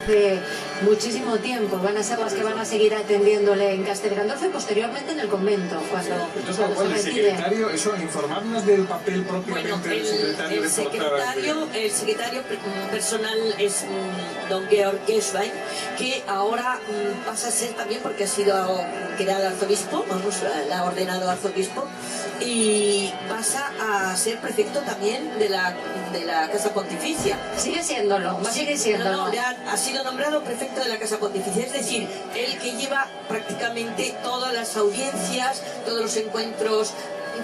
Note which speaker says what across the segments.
Speaker 1: Hace muchísimo tiempo van a ser las que van a seguir atendiéndole en Castel Gandolfo y posteriormente en el el
Speaker 2: secretario, eso, informarnos del papel propiamente del secretario
Speaker 3: el secretario personal es don Georg Geschwein, que ahora pasa a ser también, porque ha sido creado arzobispo, la ha ordenado arzobispo, y pasa a ser prefecto también de la Casa Pontificia.
Speaker 1: Sigue siéndolo, sigue siéndolo.
Speaker 3: No, ha sido nombrado prefecto de la Casa Pontificia, es decir, el que lleva prácticamente todas las audiencias, todos los encuentros,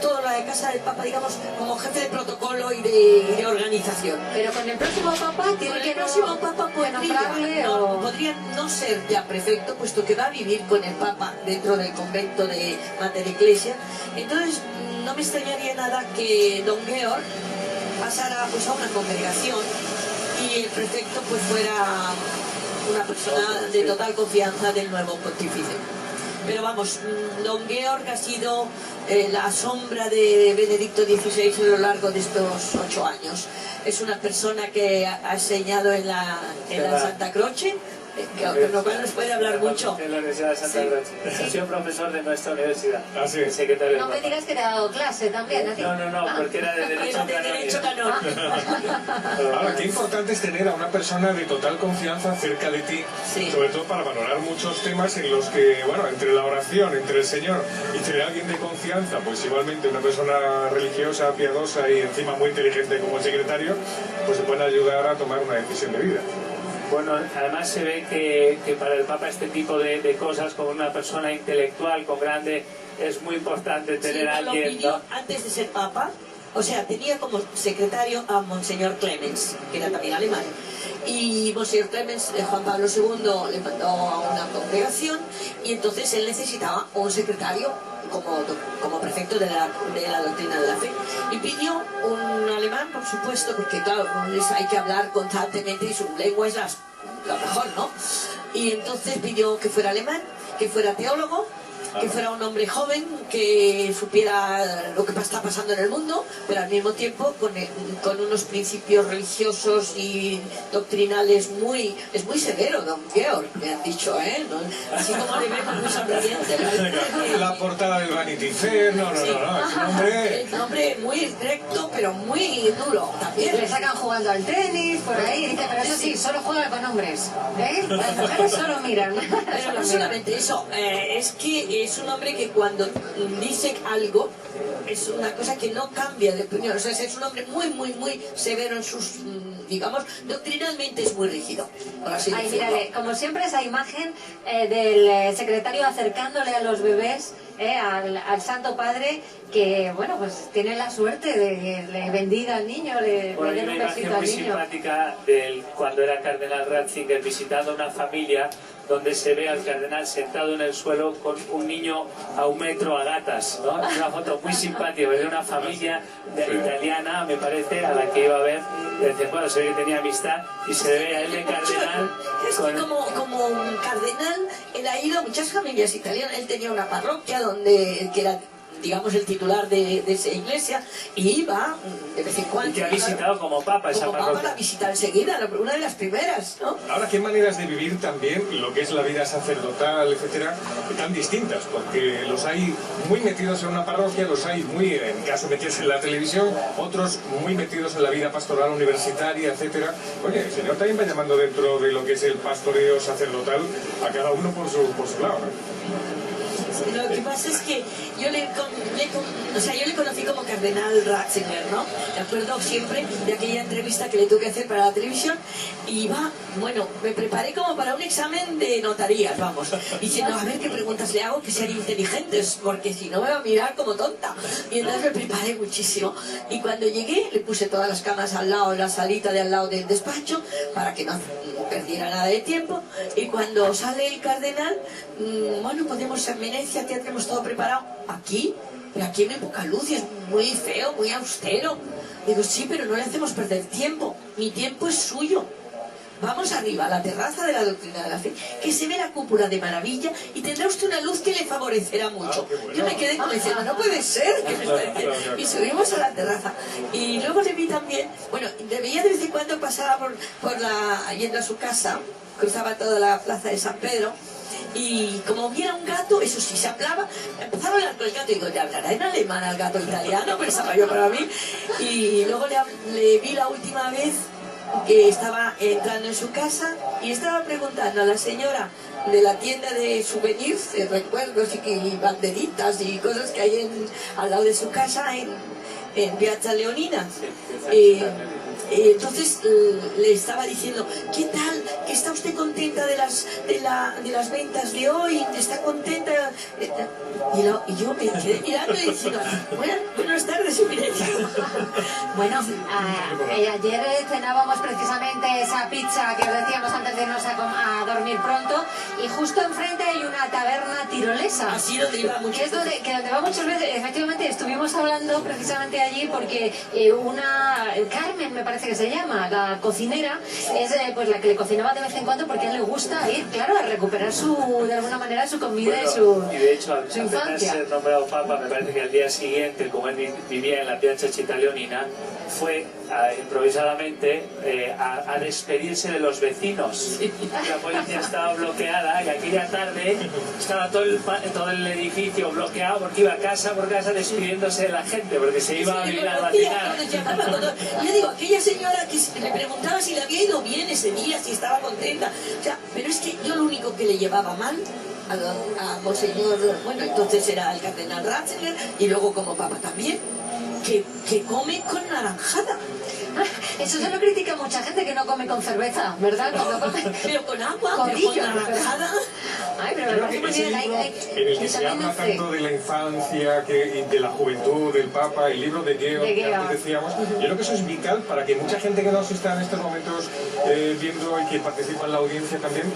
Speaker 3: toda la Casa del Papa, digamos, como jefe de protocolo y de organización.
Speaker 1: Pero con el próximo Papa tiene que
Speaker 3: podría no ser ya prefecto, puesto que va a vivir con el Papa dentro del convento de Mater Ecclesia. Entonces no me extrañaría nada que don Georg pasara pues a una congregación y el prefecto pues fuera una persona de total confianza del nuevo pontífice. Pero vamos, don Georg ha sido la sombra de Benedicto XVI a lo largo de estos 8 años. Es una persona que ha enseñado en la Santa Croce, con lo cual nos puede hablar mucho.
Speaker 4: En la Universidad de Santa Croce. Ha sido profesor de nuestra universidad.
Speaker 2: Sí.
Speaker 4: Secretario.
Speaker 1: No me digas que te ha dado clase también.
Speaker 4: No, porque era de Derecho Canónico.
Speaker 2: Ahora, qué importante es tener a una persona de total confianza cerca de ti, sobre todo para valorar muchos temas en los que, bueno, entre la oración, entre el Señor y entre alguien de confianza, pues igualmente una persona religiosa, piadosa y encima muy inteligente como el secretario, pues se pueden ayudar a tomar una decisión de vida.
Speaker 4: Bueno, además se ve que para el Papa este tipo de cosas, como una persona intelectual, con grande, es muy importante tener a alguien,
Speaker 3: lo pidió, ¿no? Antes de ser Papa, o sea, tenía como secretario a Monseñor Clemens, que era también alemán. Y Monseñor Clemens, Juan Pablo II, le mandó a una congregación y entonces él necesitaba un secretario como prefecto de la doctrina de la fe. Y pidió un alemán, por supuesto, porque claro, hay que hablar constantemente y su lengua es lo mejor, ¿no? Y entonces pidió que fuera alemán, que fuera teólogo, que fuera un hombre joven, que supiera lo que está pasando en el mundo, pero al mismo tiempo con unos principios religiosos y doctrinales es muy severo, don Georg, me han dicho, ¿eh? Así como le vemos muy sonriente.
Speaker 2: La portada del Vanity Fair, no, es un
Speaker 3: hombre muy recto, pero muy duro también.
Speaker 1: Le sacan jugando al tenis, por ahí, dice, pero eso sí, solo juega con hombres, ¿eh? Las mujeres solo miran.
Speaker 3: Pero no solamente eso, es que es un hombre que cuando dice algo es una cosa que no cambia de opinión, o sea, es un hombre muy severo en sus, digamos, doctrinalmente es muy rígido.
Speaker 1: Ay, mírale, como siempre esa imagen del secretario acercándole a los bebés, al Santo Padre, que bueno, pues tiene la suerte de le bendiga al niño, le dé un besito al niño.
Speaker 4: Muy simpática cuando era cardenal Ratzinger visitando una familia donde se ve al cardenal sentado en el suelo con un niño a 1 metro a gatas, ¿no? Es una foto muy simpática de una familia italiana, me parece, a la que iba a ver. Bueno, se ve que tenía amistad y se ve a él de cardenal.
Speaker 3: Es que como un cardenal, él ha ido a muchas familias italianas. Él tenía una parroquia que era, digamos, el titular de esa iglesia, y iba de vez en cuando.
Speaker 4: Y que ha visitado como Papa esa parroquia.
Speaker 3: Papa la visita enseguida, una de las primeras, ¿no?
Speaker 2: Ahora, qué maneras de vivir también lo que es la vida sacerdotal, etcétera, tan distintas, porque los hay muy metidos en una parroquia, los hay muy, en caso metidos en la televisión, otros muy metidos en la vida pastoral universitaria, etcétera. Oye, el Señor también va llamando dentro de lo que es el pastoreo sacerdotal a cada uno por su lado, ¿no?
Speaker 3: Lo que pasa es que yo le conocí como cardenal Ratzinger, ¿no? Me acuerdo siempre de aquella entrevista que le tuve que hacer para la televisión, y me preparé como para un examen de notarías, vamos, diciendo, a ver qué preguntas le hago que sean inteligentes, porque si no me va a mirar como tonta. Y entonces me preparé muchísimo, y cuando llegué le puse todas las camas al lado, en la salita de al lado del despacho, para que no perdiera nada de tiempo, y cuando sale el cardenal, podemos ir a Venecia, ya tenemos todo preparado. Aquí hay muy poca luz y es muy feo, muy austero. Digo, sí, pero no le hacemos perder tiempo, mi tiempo es suyo. Vamos arriba a la terraza de la doctrina de la fe, que se ve la cúpula de maravilla y tendrá usted una luz que le favorecerá mucho. Bueno. Yo me quedé como diciendo, no puede ser que me está diciendo. Y subimos a la terraza. Y luego le vi también, le veía de vez en cuando pasaba yendo a su casa, cruzaba toda la plaza de San Pedro. Y como viera un gato, eso sí, se hablaba, empezaba a hablar con el gato y digo, ¿te hablará en alemán al gato italiano? Pensaba yo para mí. Y luego le vi la última vez que estaba entrando en su casa y estaba preguntando a la señora de la tienda de souvenirs, de recuerdos y banderitas y cosas que hay al lado de su casa en Piazza Leonina. Entonces le estaba diciendo, ¿qué tal? ¿Que está usted contenta de las ventas de hoy? ¿Está contenta? Y yo me quedé mirando y diciendo, buenas tardes, Mireia.
Speaker 1: Bueno, ayer cenábamos precisamente esa pizza que os decíamos antes de irnos a dormir pronto, y justo enfrente hay una taberna tirolesa.
Speaker 3: Así donde iba mucho.
Speaker 1: Que es donde va muchas veces. Efectivamente, estuvimos hablando precisamente allí porque Carmen, me parece que se llama, la cocinera, es pues la que le cocinaba de vez en cuando, porque a él le gusta ir, claro, a recuperar de alguna manera su comida
Speaker 4: y de hecho,
Speaker 1: su infancia.
Speaker 4: Ser nombrado papa, me parece que al día siguiente, como él vivía en la Piazza Città Leonina, fue improvisadamente a despedirse de los vecinos. La policía estaba bloqueada y aquella tarde estaba todo el edificio bloqueado porque iba casa por casa despidiéndose de la gente, porque se iba a vivir al Vaticano.
Speaker 3: Yo digo, aquella señora que le preguntaba si le había ido bien ese día, si estaba contenta. O sea, pero es que yo lo único que le llevaba mal a Monseñor, bueno, entonces era el cardenal Ratzinger, y luego como papa también, que come con naranjada.
Speaker 1: Eso se lo critica mucha gente, que no come con cerveza, ¿verdad? Cuando come...
Speaker 3: Pero con agua,
Speaker 1: Codillo,
Speaker 3: pero con naranjada.
Speaker 1: Ay, pero me parece muy bien.
Speaker 2: En el que se habla tanto de la infancia, de la juventud, del Papa, el libro de Georg, que antes decíamos, yo creo que eso es vital para que mucha gente que nos está en estos momentos viendo y que participa en la audiencia también,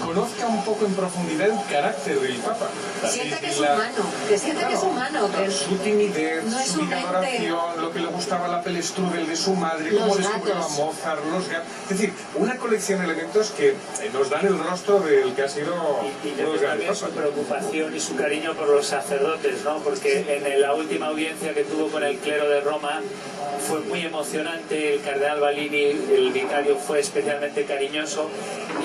Speaker 2: conozca un poco en profundidad el carácter del Papa.
Speaker 1: Sienta que es humano, que sienta que es humano. Que
Speaker 2: su timidez,
Speaker 1: no es
Speaker 2: su vida de oración, lo que le gustaba la Pelestrudel de su madre, cómo descubrió a Mozart, los gatos. Es decir, una colección de elementos que nos dan el rostro del que ha sido uno de los grandes.
Speaker 4: Su preocupación y su cariño por los sacerdotes, ¿no? Porque en la última audiencia que tuvo con el clero de Roma fue muy emocionante. El cardenal Balini, el vicario, fue especialmente cariñoso,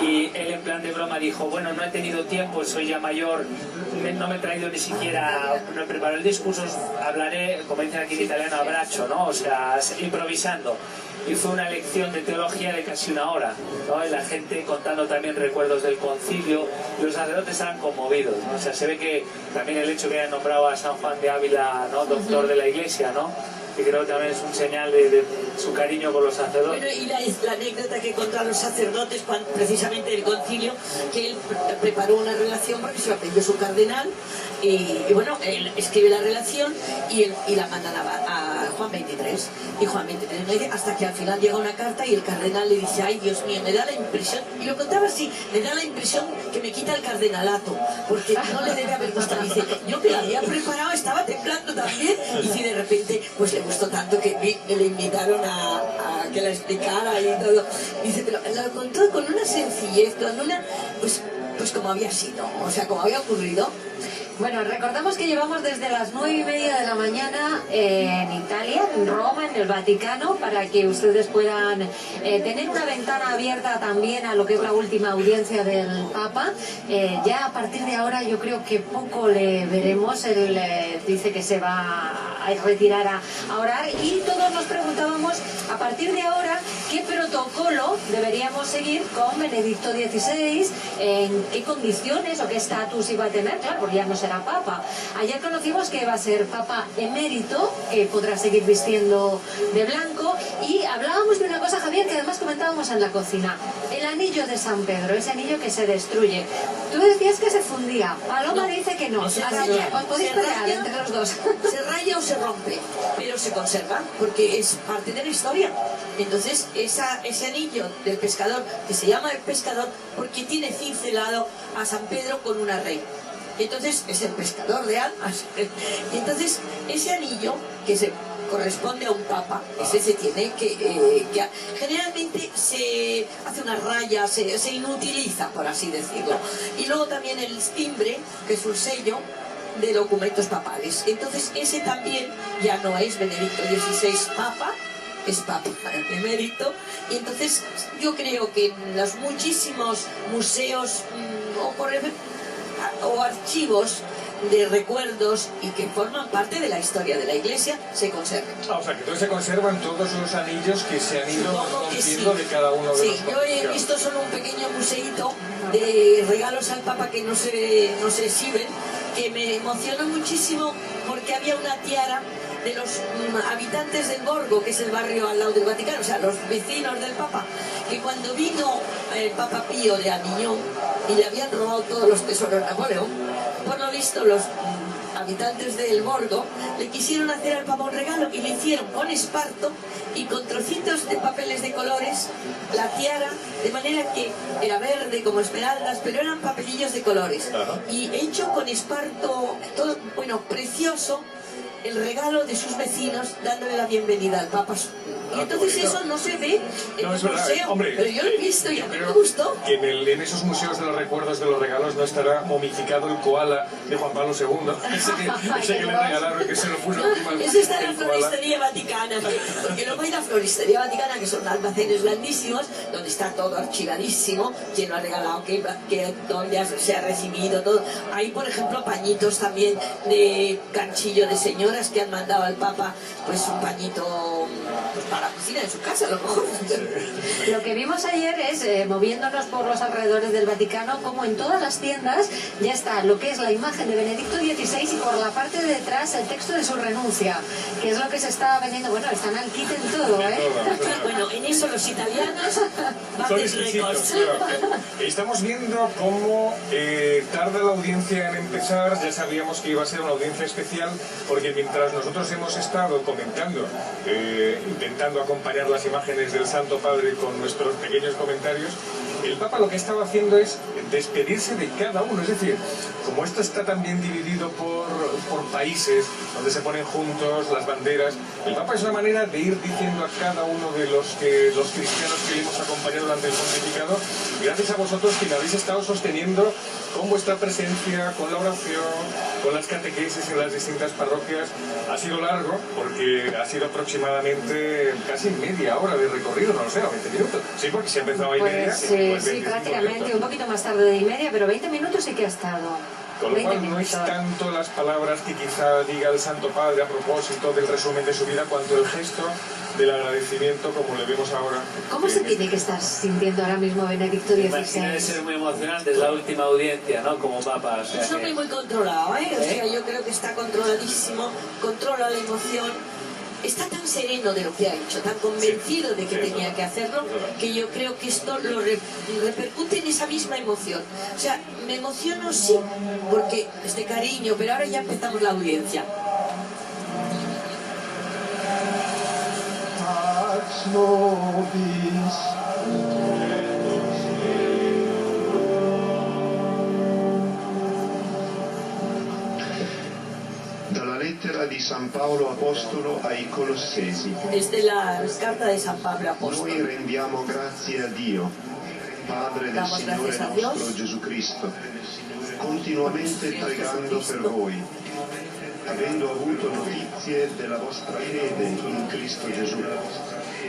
Speaker 4: y él en plan de broma dijo, bueno, no he tenido tiempo, soy ya mayor, no me he traído ni siquiera, no he preparado el discurso, hablaré, como dicen aquí en italiano, a braccio, ¿no? O sea, improvisando. Y fue una lección de teología de casi una hora, ¿no? Y la gente contando también recuerdos del concilio, y los sacerdotes estaban conmovidos, ¿no? O sea, se ve que también el hecho que hayan nombrado a San Juan de Ávila, ¿no? Doctor de la Iglesia, ¿no? Que creo que también es un señal de su cariño con los sacerdotes.
Speaker 3: Bueno, y la anécdota que contaron los sacerdotes, precisamente del concilio, que él preparó una relación porque se lo aprendió su cardenal, y bueno, él escribe la relación y la mandan a Juan 23. Y Juan 23 le dice, hasta que al final llega una carta y el cardenal le dice, ay, Dios mío, me da la impresión, y lo contaba así, me da la impresión que me quita el cardenalato, porque no le debe haber gustado. Dice, yo que la había preparado estaba temblando también, y si de repente, pues le gustó tanto que le invitaron a que la explicara y todo. Dice, pero lo contó con una sencillez, con una, pues como había sido, o sea, como había ocurrido.
Speaker 1: Bueno, recordamos que llevamos desde las 9:30 de la mañana en Italia, en Roma, en el Vaticano, para que ustedes puedan tener una ventana abierta también a lo que es la última audiencia del Papa. Ya a partir de ahora yo creo que poco le veremos. Él dice que se va a retirar a orar, y todos nos preguntábamos a partir de ahora qué protocolo deberíamos seguir con Benedicto XVI, en qué condiciones o qué estatus iba a tener, claro, porque ya no será Papa. Ayer conocimos que va a ser Papa emérito, que podrá seguir vistiendo de blanco, y hablábamos de una cosa, Javier, que además comentábamos en la cocina, el anillo de San Pedro, ese anillo que se destruye. Tú decías que se fundía, Paloma dice que no,
Speaker 3: se
Speaker 1: así
Speaker 3: raya,
Speaker 1: que os podéis pelear entre los dos.
Speaker 3: Se raya o se rompe, pero se conserva, porque es parte de la historia. Entonces, ese anillo del pescador, que se llama el pescador, porque tiene cincelado a San Pedro con una rey. Entonces, es el pescador de almas. Y entonces, ese anillo, que se corresponde a un papa, ese se tiene que generalmente se hace una raya, se inutiliza, por así decirlo. Y luego también el timbre, que es un sello de documentos papales. Entonces, ese también ya no es Benedicto XVI Papa, es Papa emérito, y entonces yo creo que en los muchísimos museos o archivos de recuerdos y que forman parte de la historia de la Iglesia se conservan.
Speaker 2: O sea, que entonces se conservan todos los anillos que se han ido rompiendo de cada uno de los
Speaker 3: Sí, yo he visto solo un pequeño museíto de regalos al Papa que no se exhiben, que me emocionó muchísimo porque había una tiara de los habitantes del Borgo, que es el barrio al lado del Vaticano, o sea, los vecinos del Papa, que cuando vino el Papa Pío de Aviñón y le habían robado todos los tesoros a Napoleón, por lo visto los habitantes del Borgo le quisieron hacer al Papa un regalo y le hicieron con esparto y con trocitos de papeles de colores la tiara, de manera que era verde como esmeraldas, pero eran papelillos de colores. Y hecho con esparto, todo, bueno, precioso, el regalo de sus vecinos dándole la bienvenida al Papa. Y entonces eso no se ve en el museo,
Speaker 2: hombre,
Speaker 3: pero yo lo he visto y a mí me
Speaker 2: creo
Speaker 3: gustó.
Speaker 2: Que en esos museos de los recuerdos de los regalos no estará momificado el koala de Juan Pablo II, ese que le regalaron, que se lo puso encima.
Speaker 3: Eso está en la Floristería Vaticana, porque luego hay la Floristería Vaticana, que son almacenes grandísimos, donde está todo archivadísimo, quién lo ha regalado, dónde se ha recibido, todo. Hay, por ejemplo, pañitos también de ganchillo de señoras que han mandado al Papa, pues un pañito pues, para la cocina de su casa, a lo mejor.
Speaker 1: Lo que vimos ayer es, moviéndonos por los alrededores del Vaticano, como en todas las tiendas ya está lo que es la imagen de Benedicto XVI y por la parte de detrás el texto de su renuncia, que es lo que se está vendiendo. Bueno, están al quite en todo, ¿eh?
Speaker 3: Bueno, en eso los italianos
Speaker 2: Son
Speaker 3: baten
Speaker 2: exquisitos,
Speaker 3: récords.
Speaker 2: claro. Estamos viendo cómo tarda la audiencia en empezar. Ya sabíamos que iba a ser una audiencia especial, porque mientras nosotros hemos estado comentando, intentando acompañar las imágenes del Santo Padre con nuestros pequeños comentarios, el Papa lo que estaba haciendo es despedirse de cada uno. Es decir, como esto está también dividido por países, donde se ponen juntos las banderas, el Papa es una manera de ir diciendo a cada uno de los cristianos que le hemos acompañado durante el pontificado: gracias a vosotros que me habéis estado sosteniendo con vuestra presencia, con la oración, con las catequesis en las distintas parroquias. Ha sido largo, porque ha sido aproximadamente casi media hora de recorrido, no lo sé, 20 minutos. Sí, porque se ha empezado a media.
Speaker 1: Sí, prácticamente, un poquito más tarde de y media, pero 20 minutos sí que ha estado.
Speaker 2: Con lo cual no es tanto las palabras que quizá diga el Santo Padre a propósito del resumen de su vida, cuanto el gesto del agradecimiento, como le vemos ahora.
Speaker 1: ¿Cómo se tiene que estar sintiendo ahora mismo Benedicto XVI?
Speaker 4: Debe ser muy emocionante, es la última audiencia, ¿no? Como Papa. O sea,
Speaker 3: Es un hombre muy controlado, ¿eh? O sea, yo creo que está controladísimo, controla la emoción. Está tan sereno de lo que ha hecho, tan convencido de que tenía que hacerlo, que yo creo que esto lo repercute en esa misma emoción. O sea, me emociono sí, porque este cariño, pero ahora ya empezamos la audiencia.
Speaker 5: Dalla lettera di San Paolo Apostolo ai Colossesi.
Speaker 3: Desde la carta de San Pablo Apóstol.
Speaker 5: Noi rendiamo grazie a Dio, Padre del Signore nostro Gesù Cristo, continuamente pregando per voi, avendo avuto notizie della vostra fede in Cristo Gesù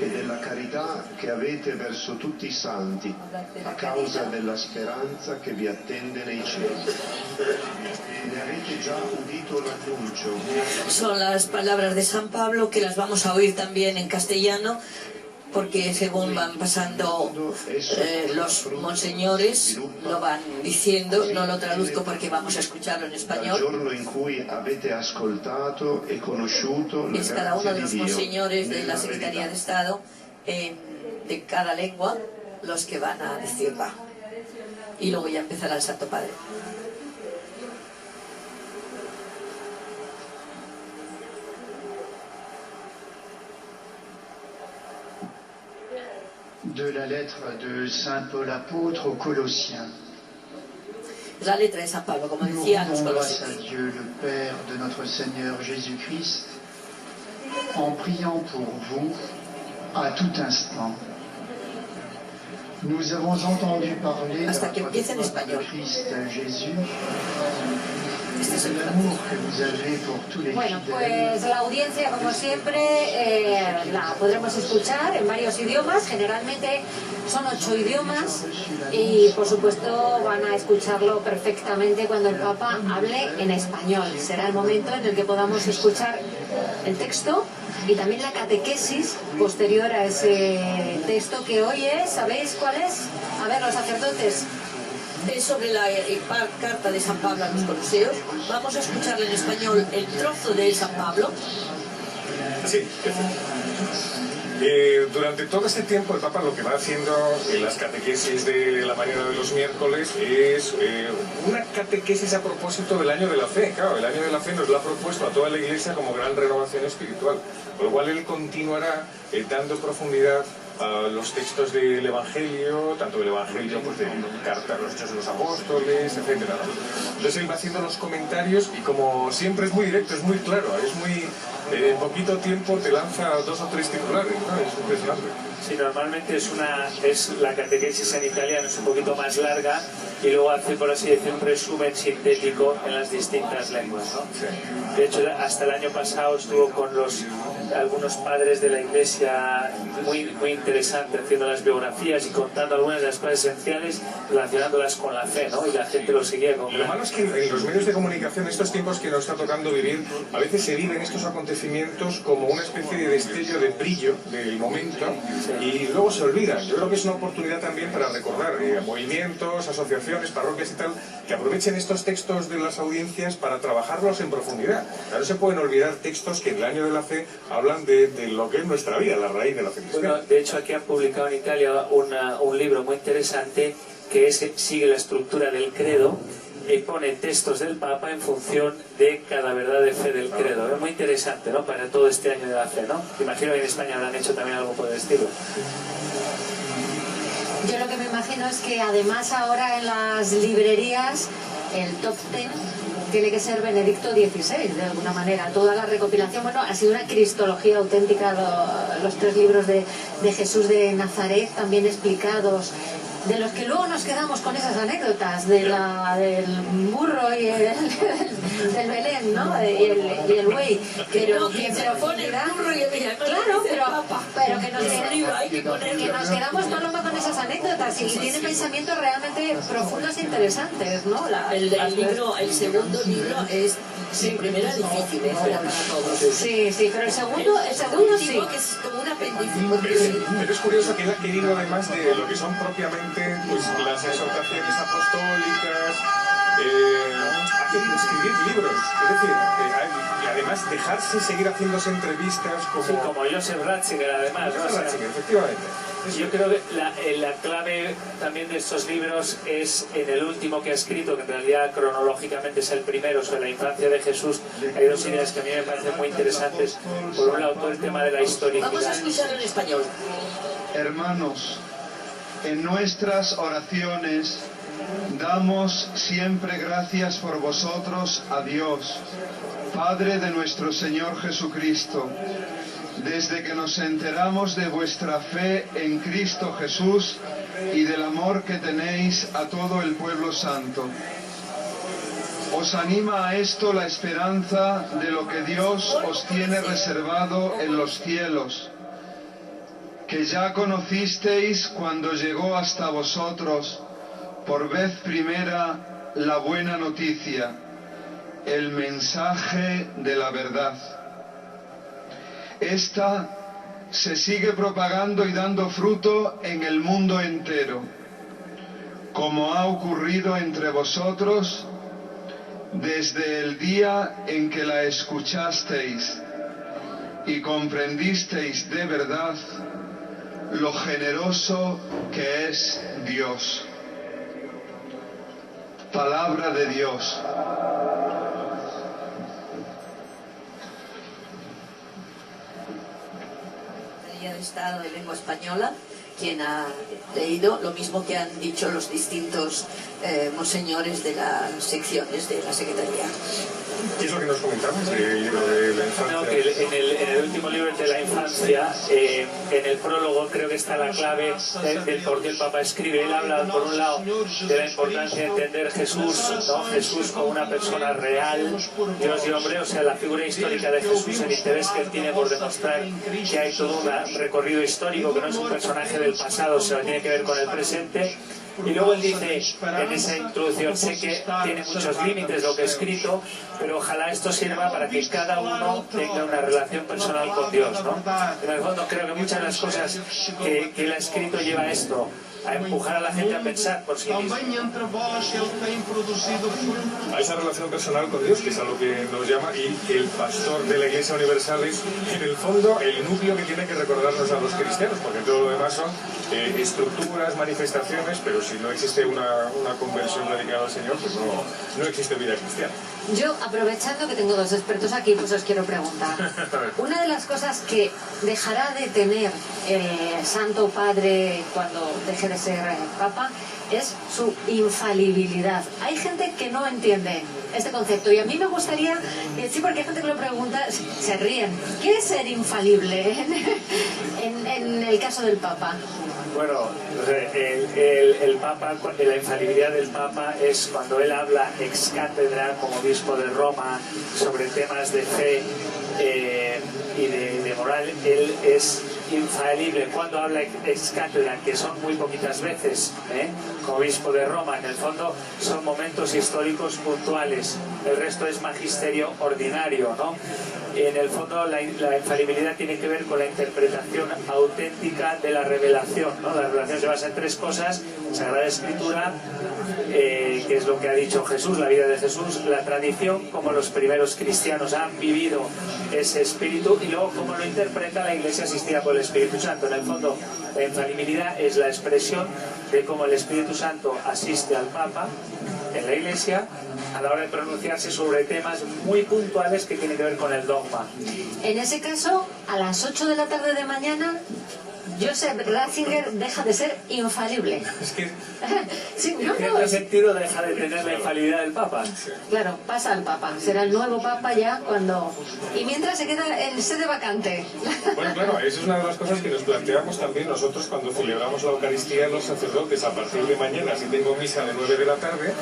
Speaker 5: e della carità che avete verso tutti i santi, a causa della speranza che vi attende nei cieli. Ne avete già udito l'annuncio.
Speaker 3: Son las palabras de San Pablo, que las vamos a oír también en castellano, porque según van pasando los monseñores lo van diciendo. No lo traduzco porque vamos a escucharlo en
Speaker 5: Dal
Speaker 3: español.
Speaker 5: giorno in cui avete ascoltato e conosciuto la
Speaker 3: Es cada uno
Speaker 5: grazia
Speaker 3: de
Speaker 5: di
Speaker 3: los
Speaker 5: Dio
Speaker 3: monseñores de
Speaker 5: nella
Speaker 3: la Secretaría de
Speaker 5: verità.
Speaker 3: Estado de cada lengua los que van a decirla. Y luego ya empezará el Santo Padre.
Speaker 6: De la lettre de Saint Paul apôtre aux Colossiens.
Speaker 3: Es la letra de San Pablo, como
Speaker 6: Nous
Speaker 3: decía, los
Speaker 6: rendons grâce à
Speaker 3: Colosenses.
Speaker 6: Dieu, le Père de notre Seigneur Jésus-Christ, en priant pour vous à tout instant, Nous avons entendu parler
Speaker 3: hasta que empiece en español.
Speaker 6: Christ Jésus,
Speaker 3: Este es el
Speaker 6: de l'amour que vous avez pour tous les
Speaker 1: Bueno,
Speaker 6: fidèles.
Speaker 1: pues la audiencia, como siempre, la podremos escuchar en varios idiomas, generalmente son 8 idiomas y por supuesto van a escucharlo perfectamente cuando el Papa hable en español. Será el momento en el que podamos escuchar el texto y también la catequesis posterior a ese texto que hoy es, ¿sabéis cuál es? A ver, los sacerdotes.
Speaker 3: Es sobre la carta de San Pablo a los Coloseos. Vamos a escuchar en español el trozo de San Pablo.
Speaker 2: Sí, durante todo este tiempo el Papa lo que va haciendo en las catequesis de la mañana de los miércoles es una catequesis a propósito del año de la fe. Claro, el año de la fe nos lo ha propuesto a toda la Iglesia como gran renovación espiritual, por lo cual él continuará dando profundidad a los textos del Evangelio, tanto del Evangelio pues de carta a los Hechos de los Apóstoles, etc. Entonces él va haciendo los comentarios y como siempre es muy directo, es muy claro, es muy... en poquito tiempo te lanza 2 o 3 titulares, ¿no? Es impresionante.
Speaker 4: Sí, normalmente es la catequesis en italiano, es un poquito más larga y luego hace, por así decir, un resumen sintético en las distintas lenguas, ¿no?
Speaker 2: Sí.
Speaker 4: De hecho, hasta el año pasado estuvo con algunos padres de la Iglesia muy interesante, haciendo las biografías y contando algunas de las cosas esenciales relacionándolas con la fe, ¿no? Y la gente lo seguía con...
Speaker 2: Lo malo es que en los medios de comunicación, estos tiempos que nos está tocando vivir, a veces se viven estos acontecimientos como una especie de destello de brillo del momento y luego se olvidan. Yo creo que es una oportunidad también para recordar movimientos, asociaciones, parroquias y tal, que aprovechen estos textos de las audiencias para trabajarlos en profundidad. No se pueden olvidar textos que en el año de la fe hablan de lo que es nuestra vida, la raíz de la fe cristiana.
Speaker 4: Bueno, de hecho aquí han publicado en Italia un libro muy interesante que sigue la estructura del credo y pone textos del Papa en función de cada verdad de fe del credo. Es muy interesante, ¿no? Para todo este año de la fe, ¿no? Imagino que en España habrán hecho también algo por el estilo.
Speaker 1: Yo lo que me imagino es que además ahora en las librerías el top 10 tiene que ser Benedicto XVI, de alguna manera. Toda la recopilación, bueno, ha sido una cristología auténtica, los 3 libros de Jesús de Nazaret también explicados, de los que luego nos quedamos con esas anécdotas del burro y del Belén, ¿no? Y el buey. Pero que se pone el burro y el Belén. Claro, pero que nos quedamos Paloma con esas anécdotas y tiene pensamientos realmente profundos e interesantes, ¿no?
Speaker 3: El segundo libro es en primera difícil, para todos.
Speaker 1: Sí, pero el segundo sí.
Speaker 3: Que es como un apéndice.
Speaker 2: Pero es curioso que él ha querido, además de lo que son propiamente pues, las exhortaciones apostólicas, ha querido escribir libros, es decir, y además dejarse seguir haciéndose entrevistas como...
Speaker 4: Sí, como Joseph Ratzinger, además, ¿no?
Speaker 2: Ratzinger, efectivamente.
Speaker 4: Yo creo que la clave también de estos libros es en el último que ha escrito, que en realidad cronológicamente es el primero, sobre la infancia de Jesús. Hay 2 ideas que a mí me parecen muy interesantes. Por un lado, todo el tema de la historicidad.
Speaker 3: Vamos a escucharlo en español.
Speaker 5: Hermanos, en nuestras oraciones damos siempre gracias por vosotros a Dios, Padre de nuestro Señor Jesucristo, desde que nos enteramos de vuestra fe en Cristo Jesús y del amor que tenéis a todo el pueblo santo. Os anima a esto la esperanza de lo que Dios os tiene reservado en los cielos, que ya conocisteis cuando llegó hasta vosotros por vez primera la buena noticia, el mensaje de la verdad. Esta se sigue propagando y dando fruto en el mundo entero, como ha ocurrido entre vosotros desde el día en que la escuchasteis y comprendisteis de verdad lo generoso que es Dios. Palabra de Dios.
Speaker 3: De Estado de Lengua Española, quien ha leído, lo mismo que han dicho los distintos monseñores de las secciones de la Secretaría.
Speaker 2: ¿Qué es lo que nos comentabas del libro de la infancia?
Speaker 4: No, que en el último libro de la infancia, en el prólogo creo que está la clave del por qué el Papa escribe. Él habla, por un lado, de la importancia de entender Jesús, ¿no? Jesús como una persona real, Dios y hombre, o sea, la figura histórica de Jesús, el interés que él tiene por demostrar que hay todo un recorrido histórico, que no es un personaje del pasado, sino tiene que ver con el presente. Y luego él dice en esa introducción, sé que tiene muchos límites lo que he escrito, pero ojalá esto sirva para que cada uno tenga una relación personal con Dios, ¿no? En el fondo creo que muchas de las cosas que él ha escrito lleva a esto, a empujar a la gente a pensar por sí mismo.
Speaker 2: A esa relación personal con Dios, que es a lo que nos llama, y el pastor de la Iglesia Universal es, en el fondo, el núcleo que tiene que recordarnos a los cristianos, porque todo lo demás son estructuras, manifestaciones, pero si no existe una conversión radical al Señor, pues no existe vida cristiana.
Speaker 1: Yo, aprovechando que tengo dos expertos aquí, pues os quiero preguntar. Una de las cosas que dejará de tener el Santo Padre cuando deje de ser Papa es su infalibilidad. Hay gente que no entiende este concepto y a mí me gustaría, sí, porque hay gente que lo pregunta, se ríen. ¿Qué es ser infalible en el caso del Papa?
Speaker 4: Bueno, el Papa, la infalibilidad del Papa es cuando él habla ex cátedra como obispo de Roma sobre temas de fe y de moral. Él es infalible cuando habla ex cátedra, que son muy poquitas veces, como obispo de Roma. En el fondo son momentos históricos puntuales, el resto es magisterio ordinario, ¿no? En el fondo la infalibilidad tiene que ver con la interpretación auténtica de la revelación, ¿no? La revelación se basa en tres cosas: Sagrada Escritura, que es lo que ha dicho Jesús, la vida de Jesús; la tradición, como los primeros cristianos han vivido ese espíritu, y luego cómo lo interpreta la Iglesia asistida por el Espíritu Santo. En el fondo, la infalibilidad es la expresión de cómo el Espíritu Santo asiste al Papa en la Iglesia a la hora de pronunciarse sobre temas muy puntuales que tienen que ver con el dogma.
Speaker 1: En ese caso, a las 8 de la tarde de mañana, Joseph Ratzinger deja de ser infalible.
Speaker 2: Es que
Speaker 1: Sí,
Speaker 4: En cierto sentido deja de tener la infalibilidad del Papa.
Speaker 1: Claro, pasa al Papa. Será el nuevo Papa ya cuando... Y mientras se queda en sede vacante.
Speaker 2: Bueno, claro, esa es una de las cosas que nos planteamos también nosotros cuando celebramos la Eucaristía los sacerdotes. A partir de mañana, si tengo misa de 9 de la tarde,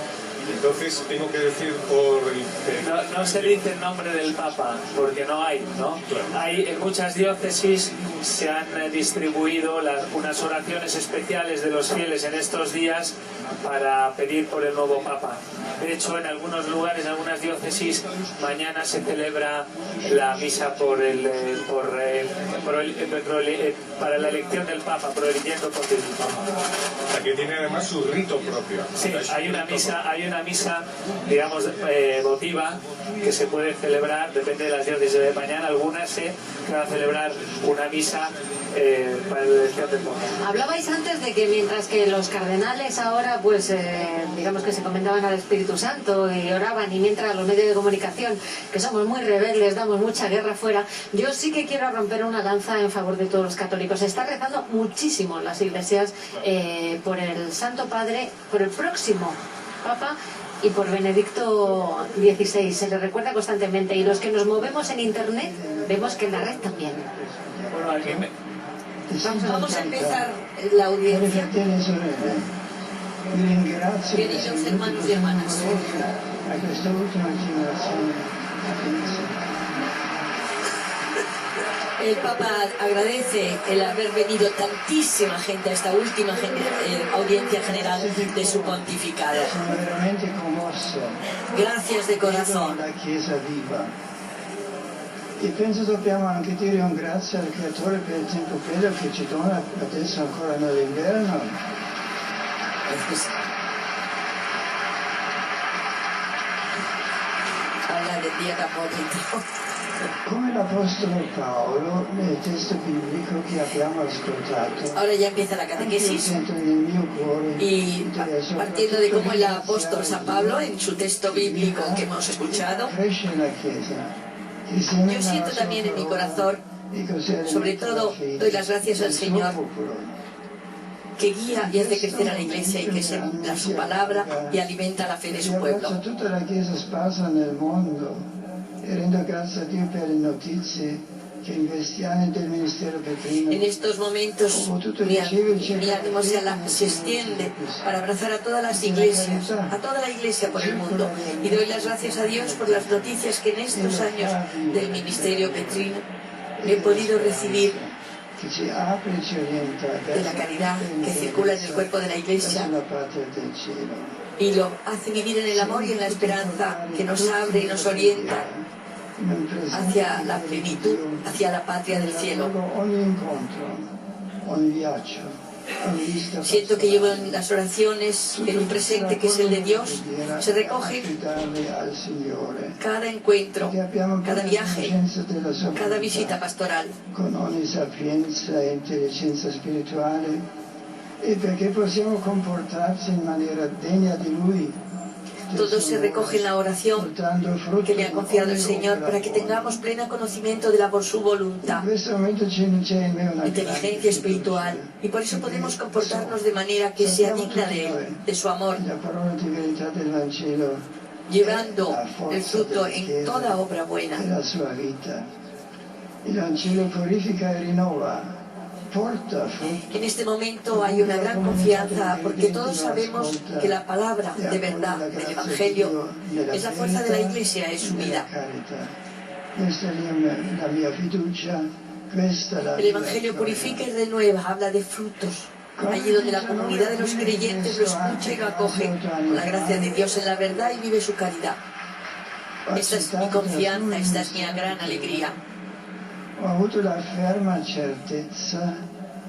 Speaker 2: entonces tengo que decir por el...
Speaker 4: No se dice el nombre del Papa, porque no hay, ¿no?
Speaker 2: Claro.
Speaker 4: Hay, en muchas diócesis se han distribuido unas oraciones especiales de los fieles en estos días para pedir por el nuevo Papa. De hecho, en algunos lugares, en algunas diócesis, mañana se celebra la misa para la elección del Papa, por el Proelimiento Pontificio.
Speaker 2: O sea, que tiene además su rito propio.
Speaker 4: Sí, hay una misa, digamos, votiva que se puede celebrar, depende de las diócesis de mañana. Algunas se van a celebrar una misa para la elección del Papa.
Speaker 1: Hablabais antes de que mientras que los cardenales ahora, pues, digamos que se encomendaban al Espíritu Santo y oraban, y mientras los medios de comunicación, que somos muy rebeldes, damos mucha guerra fuera, yo sí que quiero romper una lanza en favor de todos los católicos. Se está rezando muchísimo en las iglesias por el Santo Padre, por el próximo Papa y por Benedicto XVI. Se le recuerda constantemente, y los que nos movemos en internet vemos que en la red también.
Speaker 4: Bueno, alguien me...
Speaker 3: Vamos a empezar la audiencia. Queridos hermanos y hermanas, el Papa agradece el haber venido tantísima gente a esta última audiencia general de su pontificado. Gracias de corazón.
Speaker 7: E penso dobbiamo anche dire un grazie al Creatore per il tempo bello che ci dona adesso ancora nell'inverno.
Speaker 3: Habla del día tan bonito.
Speaker 7: Come l'Apostolo Paolo nel testo biblico che abbiamo ascoltato.
Speaker 3: Ahora ya empieza la catequesis.
Speaker 7: Sento nel mio cuore
Speaker 3: Y partiendo de cómo el apóstol San Pablo, en su texto bíblico que hemos escuchado,
Speaker 7: cresce la Chiesa.
Speaker 3: yo siento también en mi corazón, sobre todo doy las gracias al Señor que guía y hace crecer a la Iglesia y que sembra su palabra y alimenta la fe de su pueblo.
Speaker 7: Tutta la Chiesa sparsa nel mondo e rendo grazie a Dio per le notizie che in questi anni del Ministero Petrino.
Speaker 3: En estos momentos mi ánimo se extiende para abrazar a todas las iglesias, a toda la Iglesia por el mundo, y doy las gracias a Dios por las noticias que en estos años del Ministerio Petrino he podido recibir de la caridad que circula en el cuerpo de la Iglesia y lo hace vivir en el amor y en la esperanza que nos abre y nos orienta hacia la plenitud, hacia la patria del cielo. Siento que llevo en las oraciones, en un presente que es el de Dios, se recoge cada encuentro, cada viaje, cada visita pastoral.
Speaker 7: Con ogni sapienza e intelligenza spirituale e perché possiamo comportarci in maniera degna di Lui.
Speaker 3: Todo se recoge en la oración que me ha confiado el Señor para que tengamos pleno conocimiento de la por su voluntad, inteligencia espiritual, y por eso podemos comportarnos de manera que sea digna de Él, de su amor, llevando el fruto en toda obra buena. En este momento hay una gran confianza porque todos sabemos que la palabra de verdad del Evangelio es la fuerza de la Iglesia, es su vida. El Evangelio purifica y renueva, habla de frutos. Allí donde la comunidad de los creyentes lo escucha y lo acoge con la gracia de Dios en la verdad y vive su caridad. Esta es mi confianza, esta es mi gran alegría.
Speaker 7: Ho avuto la ferma certezza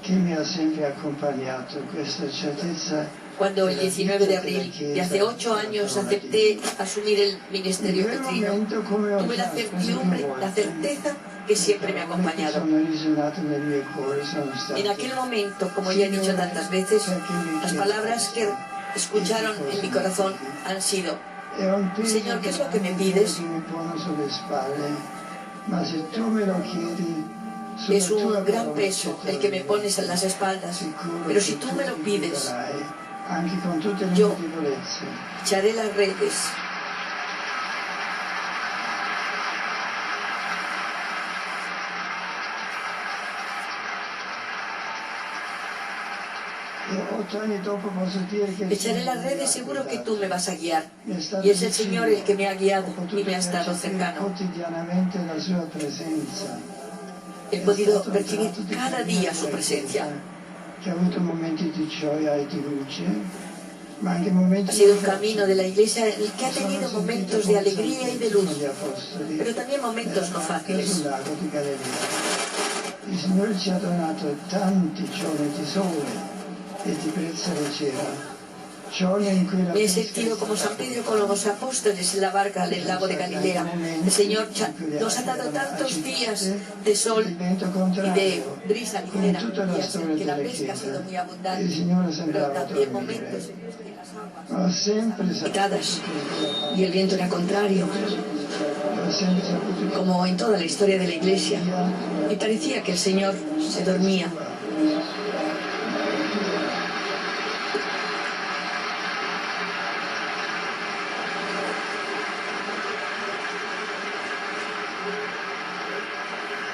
Speaker 7: che mi ha sempre accompagnato, questa certezza.
Speaker 3: Cuando el 19 de abril de hace 8 años acepté asumir el ministerio petrino, tuve la certidumbre, la certeza que siempre me ha acompañado. En aquel momento, como ya he dicho tantas veces, las palabras que escucharon en mi corazón han sido: Señor, ¿qué es lo que me pides? Es un gran peso el que me pones en las espaldas, pero si tú me lo pides, yo echaré las redes. Echaré las redes, seguro que tú me vas a guiar. Y es el Señor el que me ha guiado y me ha estado cercano. He podido percibir cada día su presencia. Ha sido un camino de la Iglesia en el que ha tenido momentos de alegría y de luz, pero también momentos no fáciles.
Speaker 7: Il Signore ci ha donato tanti giorni di sole e di brezza leggera.
Speaker 3: Me he sentido como San Pedro con los apóstoles en la barca del lago de Galilea. El Señor nos ha dado tantos días de sol y de brisa ligera, y hace que la pesca ha sido muy abundante, pero también momentos en los que las aguas picadas y el viento era contrario, como en toda la historia de la Iglesia, y parecía que el Señor se dormía.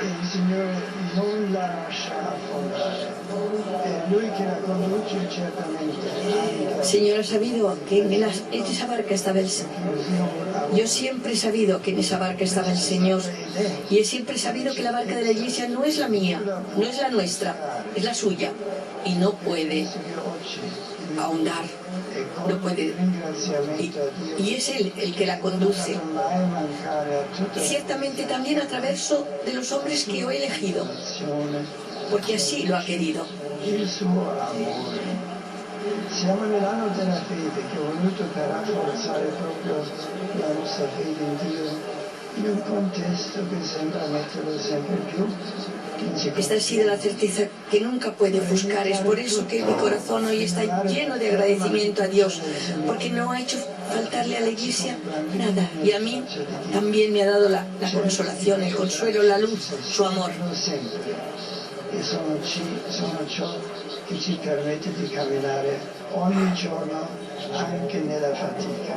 Speaker 7: Il Signore non la lascia affondare, è Lui che la conduce certamente.
Speaker 3: El Señor ha sabido que en esa barca estaba el Señor. Yo siempre he sabido que en esa barca estaba el Señor. Y he siempre sabido que la barca de la Iglesia no es la mía, no es la nuestra, es la suya. Y no puede ahondar, no puede. Y es Él el que la conduce. Ciertamente también a través de los hombres que yo he elegido, porque así lo ha querido.
Speaker 7: Siamo nell'anno della fede che ho voluto per rafforzare proprio la nostra fede in Dio in un contesto che sembra metterlo sempre più.
Speaker 3: Esta ha sido la certeza que nunca puede ofuscar. Es por eso que mi corazón hoy está lleno de agradecimiento a Dios, porque no ha hecho faltarle a la Iglesia nada. Y a mí también me ha dado la consolación, el consuelo, la luz, su amor.
Speaker 7: e sono ciò che ci permette di camminare ogni giorno anche nella fatica.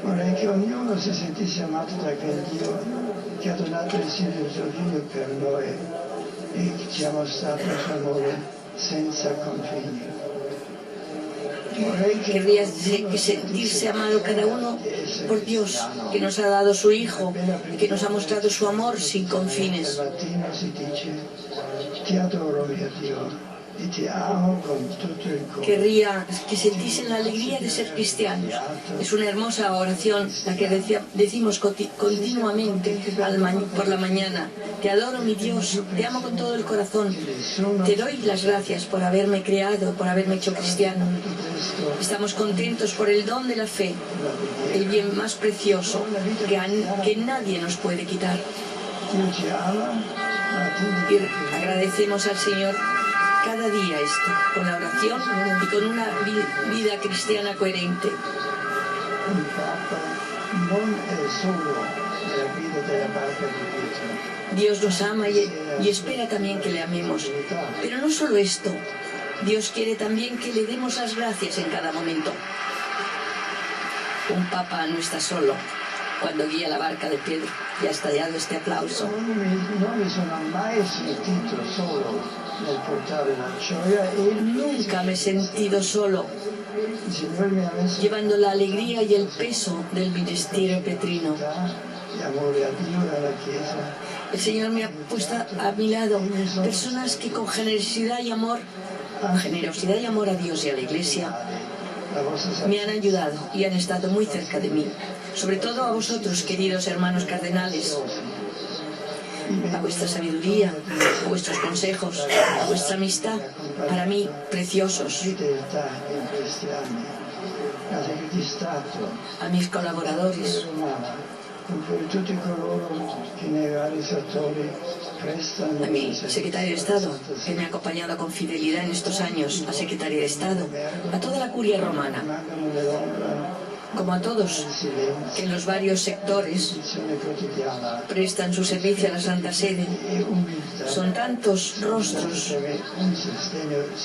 Speaker 7: Vorrei che ognuno si sentisse amato da quel Dio che ha donato il suo figlio per noi e che ci ha mostrato il suo amore senza confini.
Speaker 3: Querría sentirse amado cada uno por Dios, que nos ha dado su Hijo y que nos ha mostrado su amor sin confines. Querría que sintiesen la alegría de ser cristianos. Es una hermosa oración la que decimos continuamente por la mañana. Te adoro, mi Dios, te amo con todo el corazón. Te doy las gracias por haberme creado, por haberme hecho cristiano. Estamos contentos por el don de la fe, el bien más precioso que nadie nos puede quitar. Y agradecemos al Señor cada día esto, con la oración y con una vida cristiana coherente. Dios nos ama y espera también que le amemos. Pero no solo esto, Dios quiere también que le demos las gracias en cada momento. Un papa no está solo cuando guía la barca de Pedro. Ya ha estallado este aplauso. Nunca me he sentido solo llevando la alegría y el peso del ministerio petrino. El Señor me ha puesto a mi lado personas que con generosidad y amor a Dios y a la Iglesia me han ayudado y han estado muy cerca de mí. Sobre todo a vosotros, queridos hermanos cardenales, a vuestra sabiduría, a vuestros consejos, a vuestra amistad, para mí preciosos. A mis colaboradores, a mi secretario de Estado, que me ha acompañado con fidelidad en estos años, a secretaria de Estado, a toda la curia romana, como a todos que en los varios sectores prestan su servicio a la Santa Sede. Son tantos rostros